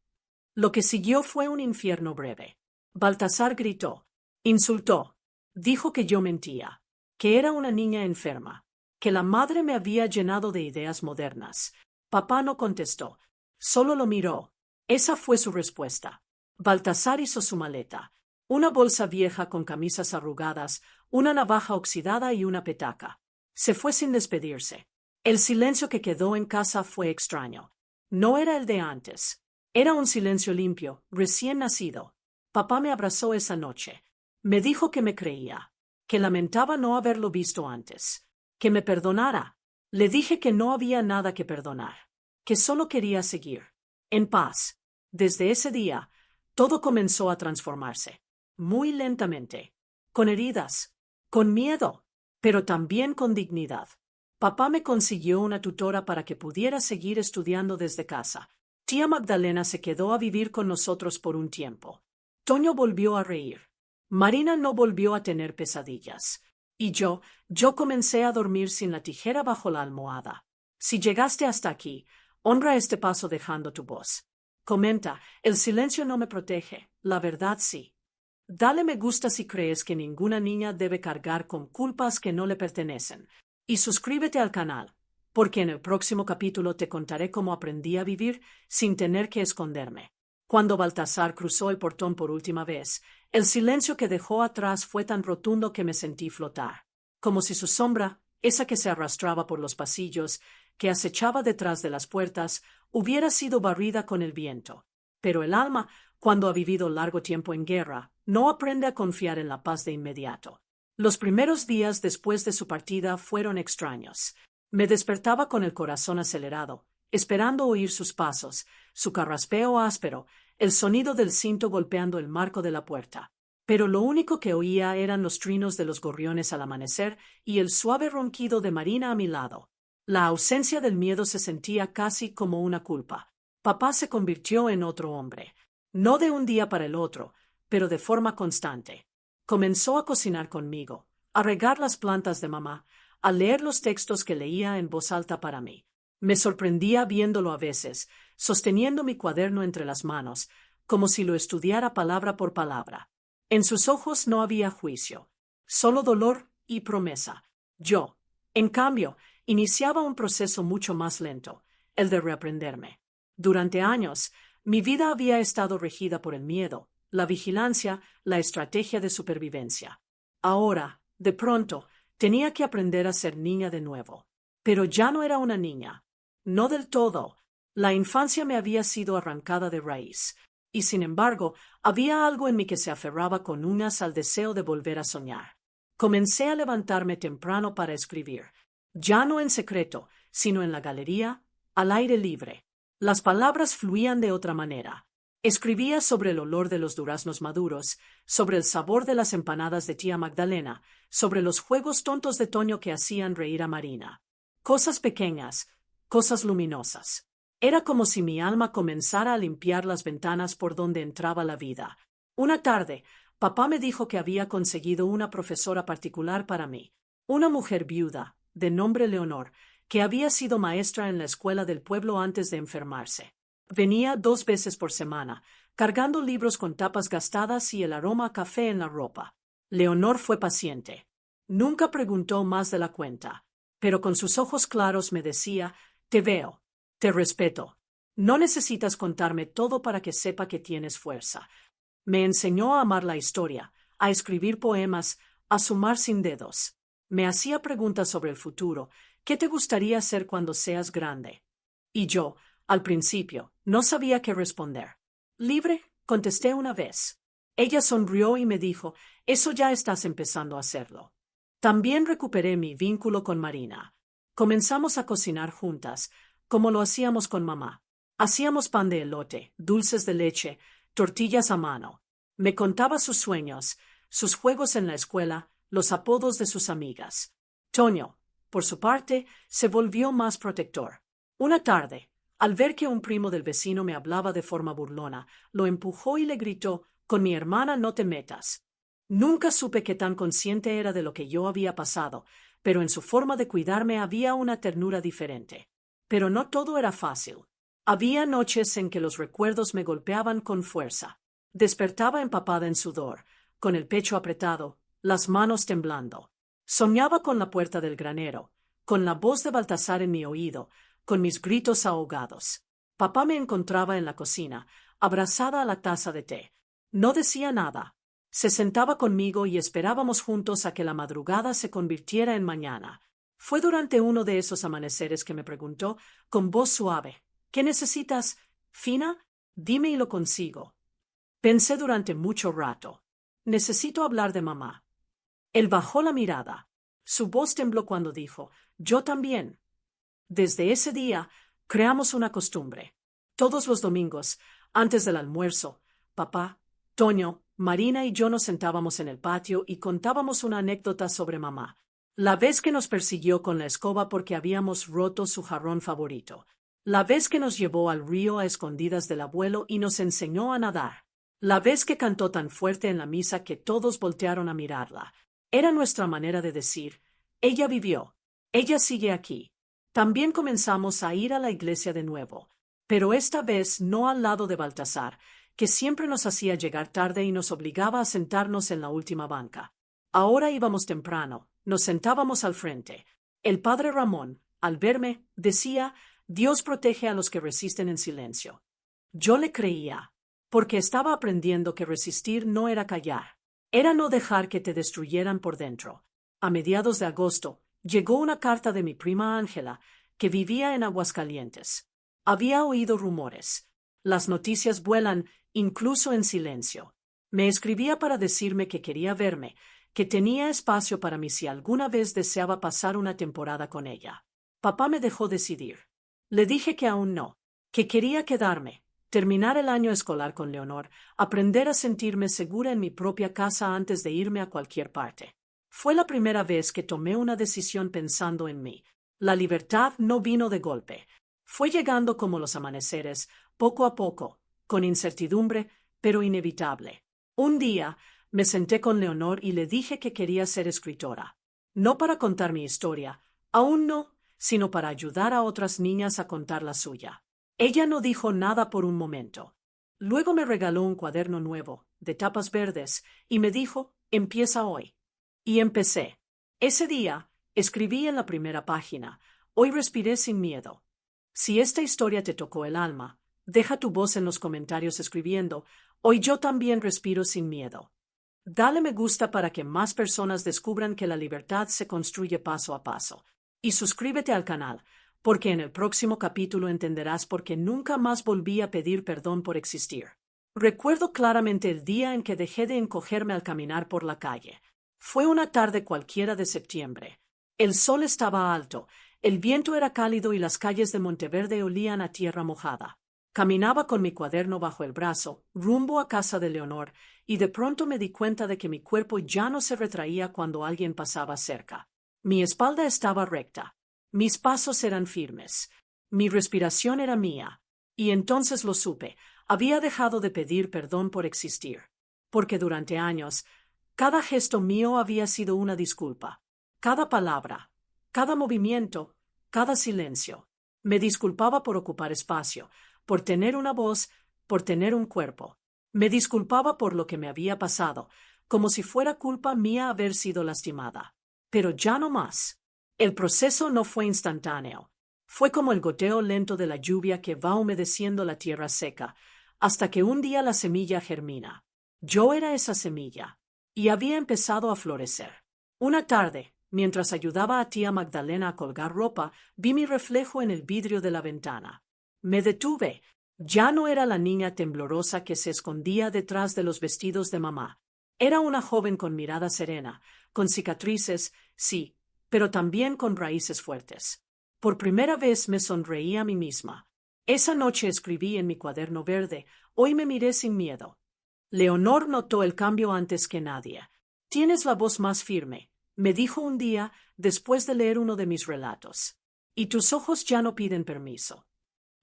Lo que siguió fue un infierno breve. Baltasar gritó, insultó, dijo que yo mentía, que era una niña enferma, que la madre me había llenado de ideas modernas. Papá no contestó, solo lo miró. Esa fue su respuesta. Baltasar hizo su maleta, una bolsa vieja con camisas arrugadas, una navaja oxidada y una petaca. Se fue sin despedirse. El silencio que quedó en casa fue extraño. No era el de antes. Era un silencio limpio, recién nacido. Papá me abrazó esa noche. Me dijo que me creía, que lamentaba no haberlo visto antes, que me perdonara. Le dije que no había nada que perdonar, que solo quería seguir, en paz. Desde ese día, todo comenzó a transformarse, muy lentamente, con heridas, con miedo, pero también con dignidad. Papá me consiguió una tutora para que pudiera seguir estudiando desde casa. Tía Magdalena se quedó a vivir con nosotros por un tiempo. Toño volvió a reír. Marina no volvió a tener pesadillas. Y yo comencé a dormir sin la tijera bajo la almohada. Si llegaste hasta aquí, honra este paso dejando tu voz. Comenta, el silencio no me protege, la verdad sí. Dale me gusta si crees que ninguna niña debe cargar con culpas que no le pertenecen. Y suscríbete al canal, porque en el próximo capítulo te contaré cómo aprendí a vivir sin tener que esconderme. Cuando Baltasar cruzó el portón por última vez, el silencio que dejó atrás fue tan rotundo que me sentí flotar, como si su sombra, esa que se arrastraba por los pasillos, que acechaba detrás de las puertas, hubiera sido barrida con el viento. Pero el alma, cuando ha vivido largo tiempo en guerra, no aprende a confiar en la paz de inmediato. Los primeros días después de su partida fueron extraños. Me despertaba con el corazón acelerado, esperando oír sus pasos, su carraspeo áspero, el sonido del cinto golpeando el marco de la puerta. Pero lo único que oía eran los trinos de los gorriones al amanecer y el suave ronquido de Marina a mi lado. La ausencia del miedo se sentía casi como una culpa. Papá se convirtió en otro hombre. No de un día para el otro, pero de forma constante. Comenzó a cocinar conmigo, a regar las plantas de mamá, a leer los textos que leía en voz alta para mí. Me sorprendía viéndolo a veces, sosteniendo mi cuaderno entre las manos, como si lo estudiara palabra por palabra. En sus ojos no había juicio, solo dolor y promesa. Yo, en cambio, iniciaba un proceso mucho más lento, el de reaprenderme. Durante años, mi vida había estado regida por el miedo, la vigilancia, la estrategia de supervivencia. Ahora, de pronto, tenía que aprender a ser niña de nuevo. Pero ya no era una niña. No del todo. La infancia me había sido arrancada de raíz. Y sin embargo, había algo en mí que se aferraba con uñas al deseo de volver a soñar. Comencé a levantarme temprano para escribir. Ya no en secreto, sino en la galería, al aire libre. Las palabras fluían de otra manera. Escribía sobre el olor de los duraznos maduros, sobre el sabor de las empanadas de tía Magdalena, sobre los juegos tontos de Toño que hacían reír a Marina. Cosas pequeñas, cosas luminosas. Era como si mi alma comenzara a limpiar las ventanas por donde entraba la vida. Una tarde, papá me dijo que había conseguido una profesora particular para mí, una mujer viuda, de nombre Leonor, que había sido maestra en la escuela del pueblo antes de enfermarse. Venía 2 veces por semana, cargando libros con tapas gastadas y el aroma a café en la ropa. Leonor fue paciente. Nunca preguntó más de la cuenta, pero con sus ojos claros me decía, te veo, te respeto. No necesitas contarme todo para que sepa que tienes fuerza. Me enseñó a amar la historia, a escribir poemas, a sumar sin dedos. Me hacía preguntas sobre el futuro. ¿Qué te gustaría hacer cuando seas grande? Y yo, al principio, no sabía qué responder. Libre, contesté una vez. Ella sonrió y me dijo, eso ya estás empezando a hacerlo. También recuperé mi vínculo con Marina. Comenzamos a cocinar juntas, como lo hacíamos con mamá. Hacíamos pan de elote, dulces de leche, tortillas a mano. Me contaba sus sueños, sus juegos en la escuela, los apodos de sus amigas. Toño, por su parte, se volvió más protector. Una tarde, al ver que un primo del vecino me hablaba de forma burlona, lo empujó y le gritó, Con mi hermana no te metas. Nunca supe qué tan consciente era de lo que yo había pasado, pero en su forma de cuidarme había una ternura diferente. Pero no todo era fácil. Había noches en que los recuerdos me golpeaban con fuerza. Despertaba empapada en sudor, con el pecho apretado, las manos temblando. Soñaba con la puerta del granero, con la voz de Baltasar en mi oído, con mis gritos ahogados. Papá me encontraba en la cocina, abrazada a la taza de té. No decía nada. Se sentaba conmigo y esperábamos juntos a que la madrugada se convirtiera en mañana. Fue durante uno de esos amaneceres que me preguntó, con voz suave, ¿qué necesitas, Fina? Dime y lo consigo. Pensé durante mucho rato. Necesito hablar de mamá. Él bajó la mirada. Su voz tembló cuando dijo, yo también. Desde ese día, creamos una costumbre. Todos los domingos, antes del almuerzo, papá, Toño, Marina y yo nos sentábamos en el patio y contábamos una anécdota sobre mamá. La vez que nos persiguió con la escoba porque habíamos roto su jarrón favorito. La vez que nos llevó al río a escondidas del abuelo y nos enseñó a nadar. La vez que cantó tan fuerte en la misa que todos voltearon a mirarla. Era nuestra manera de decir, ella vivió, ella sigue aquí. También comenzamos a ir a la iglesia de nuevo, pero esta vez no al lado de Baltasar, que siempre nos hacía llegar tarde y nos obligaba a sentarnos en la última banca. Ahora íbamos temprano, nos sentábamos al frente. El padre Ramón, al verme, decía, Dios protege a los que resisten en silencio. Yo le creía, porque estaba aprendiendo que resistir no era callar, era no dejar que te destruyeran por dentro. A mediados de agosto, llegó una carta de mi prima Ángela, que vivía en Aguascalientes. Había oído rumores. Las noticias vuelan, incluso en silencio. Me escribía para decirme que quería verme, que tenía espacio para mí si alguna vez deseaba pasar una temporada con ella. Papá me dejó decidir. Le dije que aún no, que quería quedarme, terminar el año escolar con Leonor, aprender a sentirme segura en mi propia casa antes de irme a cualquier parte. Fue la primera vez que tomé una decisión pensando en mí. La libertad no vino de golpe. Fue llegando como los amaneceres, poco a poco, con incertidumbre, pero inevitable. Un día me senté con Leonor y le dije que quería ser escritora. No para contar mi historia, aún no, sino para ayudar a otras niñas a contar la suya. Ella no dijo nada por un momento. Luego me regaló un cuaderno nuevo, de tapas verdes, y me dijo, empieza hoy. Y empecé. Ese día, escribí en la primera página, hoy respiré sin miedo. Si esta historia te tocó el alma, deja tu voz en los comentarios escribiendo, hoy yo también respiro sin miedo. Dale me gusta para que más personas descubran que la libertad se construye paso a paso. Y suscríbete al canal, porque en el próximo capítulo entenderás por qué nunca más volví a pedir perdón por existir. Recuerdo claramente el día en que dejé de encogerme al caminar por la calle. Fue una tarde cualquiera de septiembre. El sol estaba alto, el viento era cálido y las calles de Monteverde olían a tierra mojada. Caminaba con mi cuaderno bajo el brazo, rumbo a casa de Leonor, y de pronto me di cuenta de que mi cuerpo ya no se retraía cuando alguien pasaba cerca. Mi espalda estaba recta. Mis pasos eran firmes. Mi respiración era mía. Y entonces lo supe. Había dejado de pedir perdón por existir. Porque durante años, cada gesto mío había sido una disculpa. Cada palabra, cada movimiento, cada silencio. Me disculpaba por ocupar espacio, por tener una voz, por tener un cuerpo. Me disculpaba por lo que me había pasado, como si fuera culpa mía haber sido lastimada. Pero ya no más. El proceso no fue instantáneo. Fue como el goteo lento de la lluvia que va humedeciendo la tierra seca, hasta que un día la semilla germina. Yo era esa semilla, y había empezado a florecer. Una tarde, mientras ayudaba a tía Magdalena a colgar ropa, vi mi reflejo en el vidrio de la ventana. Me detuve. Ya no era la niña temblorosa que se escondía detrás de los vestidos de mamá. Era una joven con mirada serena, con cicatrices, sí, pero también con raíces fuertes. Por primera vez me sonreí a mí misma. Esa noche escribí en mi cuaderno verde, hoy me miré sin miedo. Leonor notó el cambio antes que nadie. Tienes la voz más firme, me dijo un día después de leer uno de mis relatos. Y tus ojos ya no piden permiso.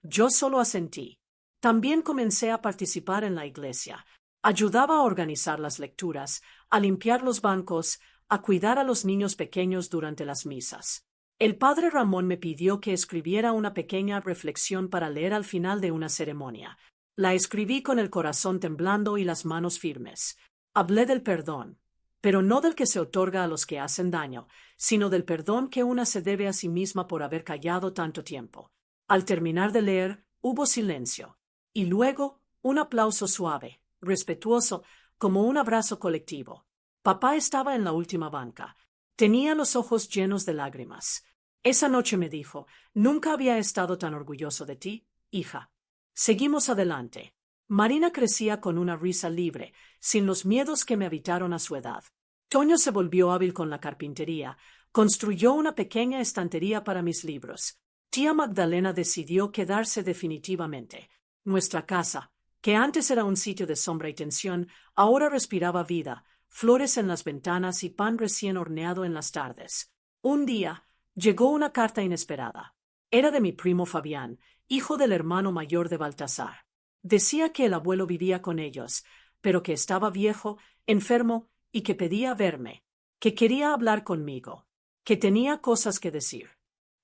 Yo solo asentí. También comencé a participar en la iglesia. Ayudaba a organizar las lecturas, a limpiar los bancos, a cuidar a los niños pequeños durante las misas. El padre Ramón me pidió que escribiera una pequeña reflexión para leer al final de una ceremonia. La escribí con el corazón temblando y las manos firmes. Hablé del perdón, pero no del que se otorga a los que hacen daño, sino del perdón que una se debe a sí misma por haber callado tanto tiempo. Al terminar de leer, hubo silencio, y luego un aplauso suave, respetuoso, como un abrazo colectivo. Papá estaba en la última banca. Tenía los ojos llenos de lágrimas. Esa noche me dijo, nunca había estado tan orgulloso de ti, hija. Seguimos adelante. Marina crecía con una risa libre, sin los miedos que me habitaron a su edad. Toño se volvió hábil con la carpintería, construyó una pequeña estantería para mis libros. Tía Magdalena decidió quedarse definitivamente. Nuestra casa, que antes era un sitio de sombra y tensión, ahora respiraba vida, flores en las ventanas y pan recién horneado en las tardes. Un día, llegó una carta inesperada. Era de mi primo Fabián, hijo del hermano mayor de Baltasar. Decía que el abuelo vivía con ellos, pero que estaba viejo, enfermo y que pedía verme, que quería hablar conmigo, que tenía cosas que decir.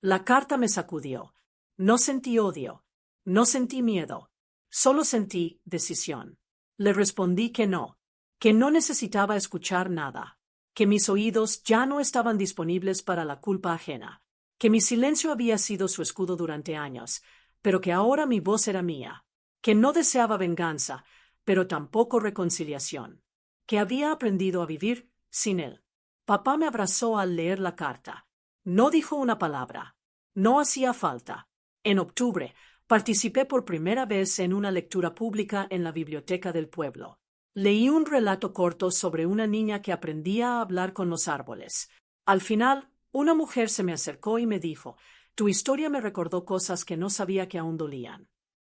La carta me sacudió. No sentí odio, no sentí miedo, solo sentí decisión. Le respondí que no necesitaba escuchar nada, que mis oídos ya no estaban disponibles para la culpa ajena, que mi silencio había sido su escudo durante años, pero que ahora mi voz era mía, que no deseaba venganza, pero tampoco reconciliación, que había aprendido a vivir sin él. Papá me abrazó al leer la carta. No dijo una palabra. No hacía falta. En octubre, participé por primera vez en una lectura pública en la biblioteca del pueblo. Leí un relato corto sobre una niña que aprendía a hablar con los árboles. Al final, una mujer se me acercó y me dijo, «Tu historia me recordó cosas que no sabía que aún dolían».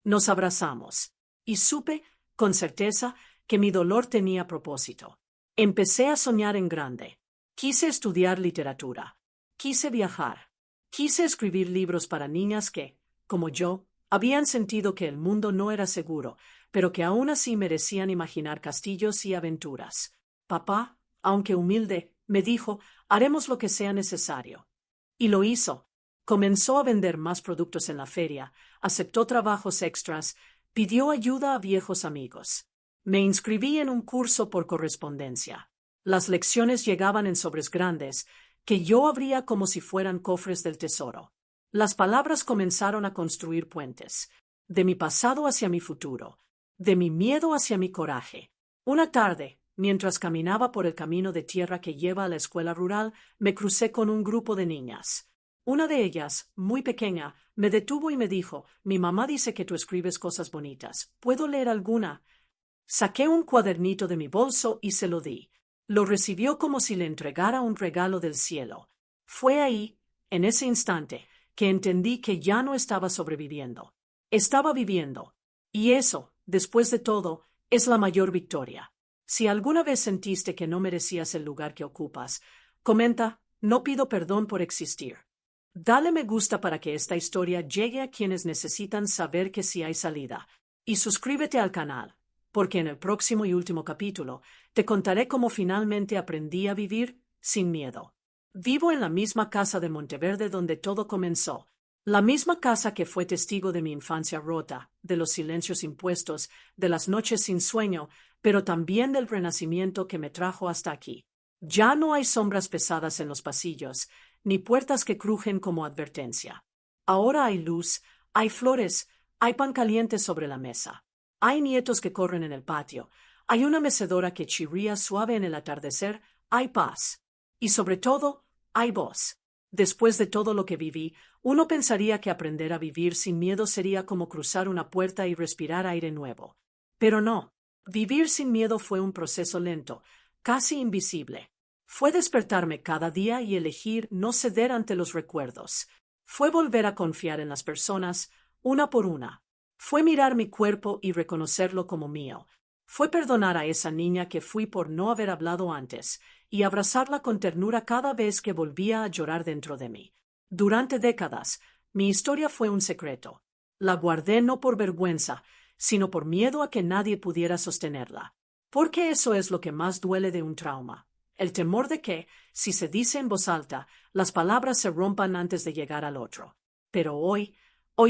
Nos abrazamos, y supe, con certeza, que mi dolor tenía propósito. Empecé a soñar en grande. Quise estudiar literatura. Quise viajar. Quise escribir libros para niñas que, como yo, habían sentido que el mundo no era seguro, pero que aún así merecían imaginar castillos y aventuras. Papá, aunque humilde, me dijo, haremos lo que sea necesario. Y lo hizo. Comenzó a vender más productos en la feria, aceptó trabajos extras, pidió ayuda a viejos amigos. Me inscribí en un curso por correspondencia. Las lecciones llegaban en sobres grandes, que yo abría como si fueran cofres del tesoro. Las palabras comenzaron a construir puentes, de mi pasado hacia mi futuro, de mi miedo hacia mi coraje. Una tarde, mientras caminaba por el camino de tierra que lleva a la escuela rural, me crucé con un grupo de niñas. Una de ellas, muy pequeña, me detuvo y me dijo, «Mi mamá dice que tú escribes cosas bonitas. ¿Puedo leer alguna?» Saqué un cuadernito de mi bolso y se lo di. Lo recibió como si le entregara un regalo del cielo. Fue ahí, en ese instante, que entendí que ya no estaba sobreviviendo. Estaba viviendo. Y eso, después de todo, es la mayor victoria. Si alguna vez sentiste que no merecías el lugar que ocupas, comenta, no pido perdón por existir. Dale me gusta para que esta historia llegue a quienes necesitan saber que sí hay salida. Y suscríbete al canal, porque en el próximo y último capítulo te contaré cómo finalmente aprendí a vivir sin miedo. Vivo en la misma casa de Monteverde donde todo comenzó, la misma casa que fue testigo de mi infancia rota, de los silencios impuestos, de las noches sin sueño, pero también del renacimiento que me trajo hasta aquí. Ya no hay sombras pesadas en los pasillos, ni puertas que crujen como advertencia. Ahora hay luz, hay flores, hay pan caliente sobre la mesa. Hay nietos que corren en el patio, hay una mecedora que chirría suave en el atardecer, hay paz. Y sobre todo, hay voz. Después de todo lo que viví, uno pensaría que aprender a vivir sin miedo sería como cruzar una puerta y respirar aire nuevo. Pero no. Vivir sin miedo fue un proceso lento, casi invisible. Fue despertarme cada día y elegir no ceder ante los recuerdos. Fue volver a confiar en las personas, una por una. Fue mirar mi cuerpo y reconocerlo como mío. Fue perdonar a esa niña que fui por no haber hablado antes y abrazarla con ternura cada vez que volvía a llorar dentro de mí. Durante décadas, mi historia fue un secreto. La guardé no por vergüenza, sino por miedo a que nadie pudiera sostenerla. Porque eso es lo que más duele de un trauma. El temor de que, si se dice en voz alta, las palabras se rompan antes de llegar al otro. Pero hoy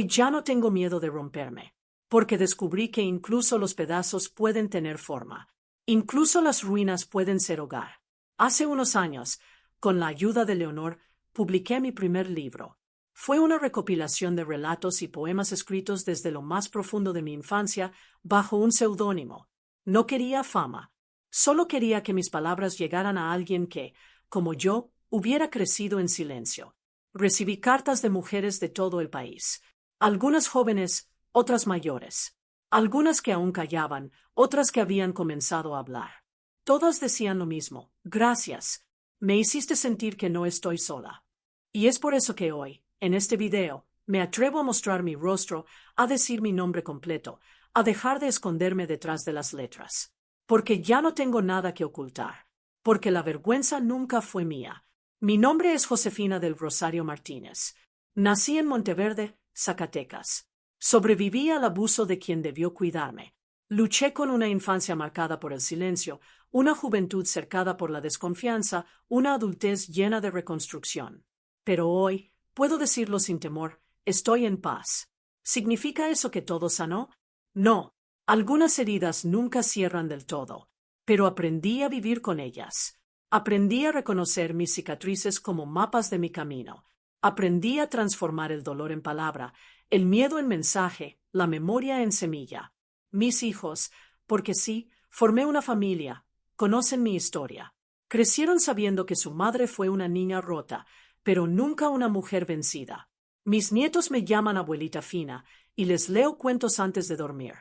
ya no tengo miedo de romperme, porque descubrí que incluso los pedazos pueden tener forma. Incluso las ruinas pueden ser hogar. Hace unos años, con la ayuda de Leonor, publiqué mi primer libro. Fue una recopilación de relatos y poemas escritos desde lo más profundo de mi infancia bajo un seudónimo. No quería fama. Solo quería que mis palabras llegaran a alguien que, como yo, hubiera crecido en silencio. Recibí cartas de mujeres de todo el país. Algunas jóvenes, otras mayores. Algunas que aún callaban, otras que habían comenzado a hablar. Todas decían lo mismo. Gracias. Me hiciste sentir que no estoy sola. Y es por eso que hoy, en este video, me atrevo a mostrar mi rostro, a decir mi nombre completo, a dejar de esconderme detrás de las letras. Porque ya no tengo nada que ocultar. Porque la vergüenza nunca fue mía. Mi nombre es Josefina del Rosario Martínez. Nací en Monteverde, Zacatecas. Sobreviví al abuso de quien debió cuidarme. Luché con una infancia marcada por el silencio, una juventud cercada por la desconfianza, una adultez llena de reconstrucción. Pero hoy, puedo decirlo sin temor, estoy en paz. ¿Significa eso que todo sanó? No. Algunas heridas nunca cierran del todo, pero aprendí a vivir con ellas. Aprendí a reconocer mis cicatrices como mapas de mi camino. Aprendí a transformar el dolor en palabra, el miedo en mensaje, la memoria en semilla. Mis hijos, porque sí, formé una familia, conocen mi historia. Crecieron sabiendo que su madre fue una niña rota, pero nunca una mujer vencida. Mis nietos me llaman abuelita fina y les leo cuentos antes de dormir.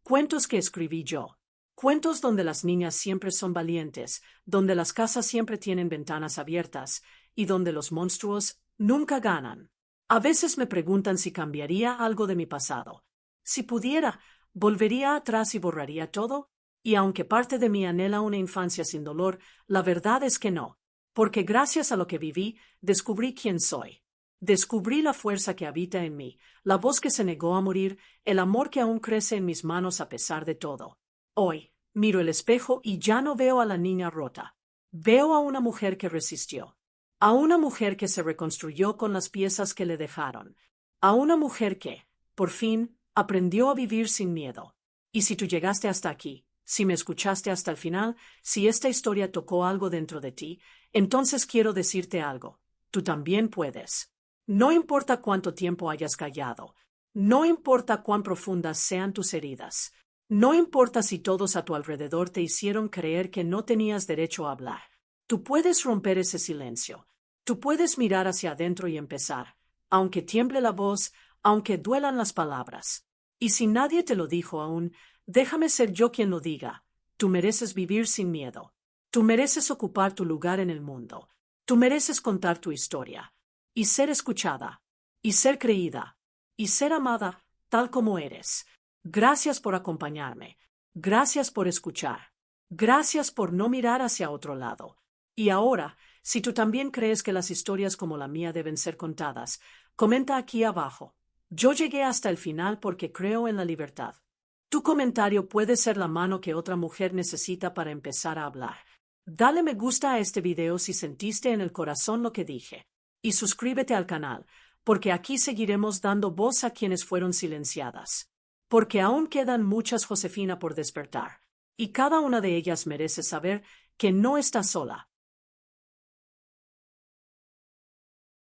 Cuentos que escribí yo. Cuentos donde las niñas siempre son valientes, donde las casas siempre tienen ventanas abiertas y donde los monstruos nunca ganan. A veces me preguntan si cambiaría algo de mi pasado. Si pudiera, ¿volvería atrás y borraría todo? Y aunque parte de mí anhela una infancia sin dolor, la verdad es que no. Porque gracias a lo que viví, descubrí quién soy. Descubrí la fuerza que habita en mí, la voz que se negó a morir, el amor que aún crece en mis manos a pesar de todo. Hoy, miro el espejo y ya no veo a la niña rota. Veo a una mujer que resistió. A una mujer que se reconstruyó con las piezas que le dejaron. A una mujer que, por fin, aprendió a vivir sin miedo. Y si tú llegaste hasta aquí, si me escuchaste hasta el final, si esta historia tocó algo dentro de ti, entonces quiero decirte algo. Tú también puedes. No importa cuánto tiempo hayas callado. No importa cuán profundas sean tus heridas. No importa si todos a tu alrededor te hicieron creer que no tenías derecho a hablar. Tú puedes romper ese silencio. Tú puedes mirar hacia adentro y empezar, aunque tiemble la voz, aunque duelan las palabras. Y si nadie te lo dijo aún, déjame ser yo quien lo diga. Tú mereces vivir sin miedo. Tú mereces ocupar tu lugar en el mundo. Tú mereces contar tu historia. Y ser escuchada. Y ser creída. Y ser amada, tal como eres. Gracias por acompañarme. Gracias por escuchar. Gracias por no mirar hacia otro lado. Y ahora, si tú también crees que las historias como la mía deben ser contadas, comenta aquí abajo. Yo llegué hasta el final porque creo en la libertad. Tu comentario puede ser la mano que otra mujer necesita para empezar a hablar. Dale me gusta a este video si sentiste en el corazón lo que dije. Y suscríbete al canal, porque aquí seguiremos dando voz a quienes fueron silenciadas. Porque aún quedan muchas Josefina por despertar, y cada una de ellas merece saber que no está sola.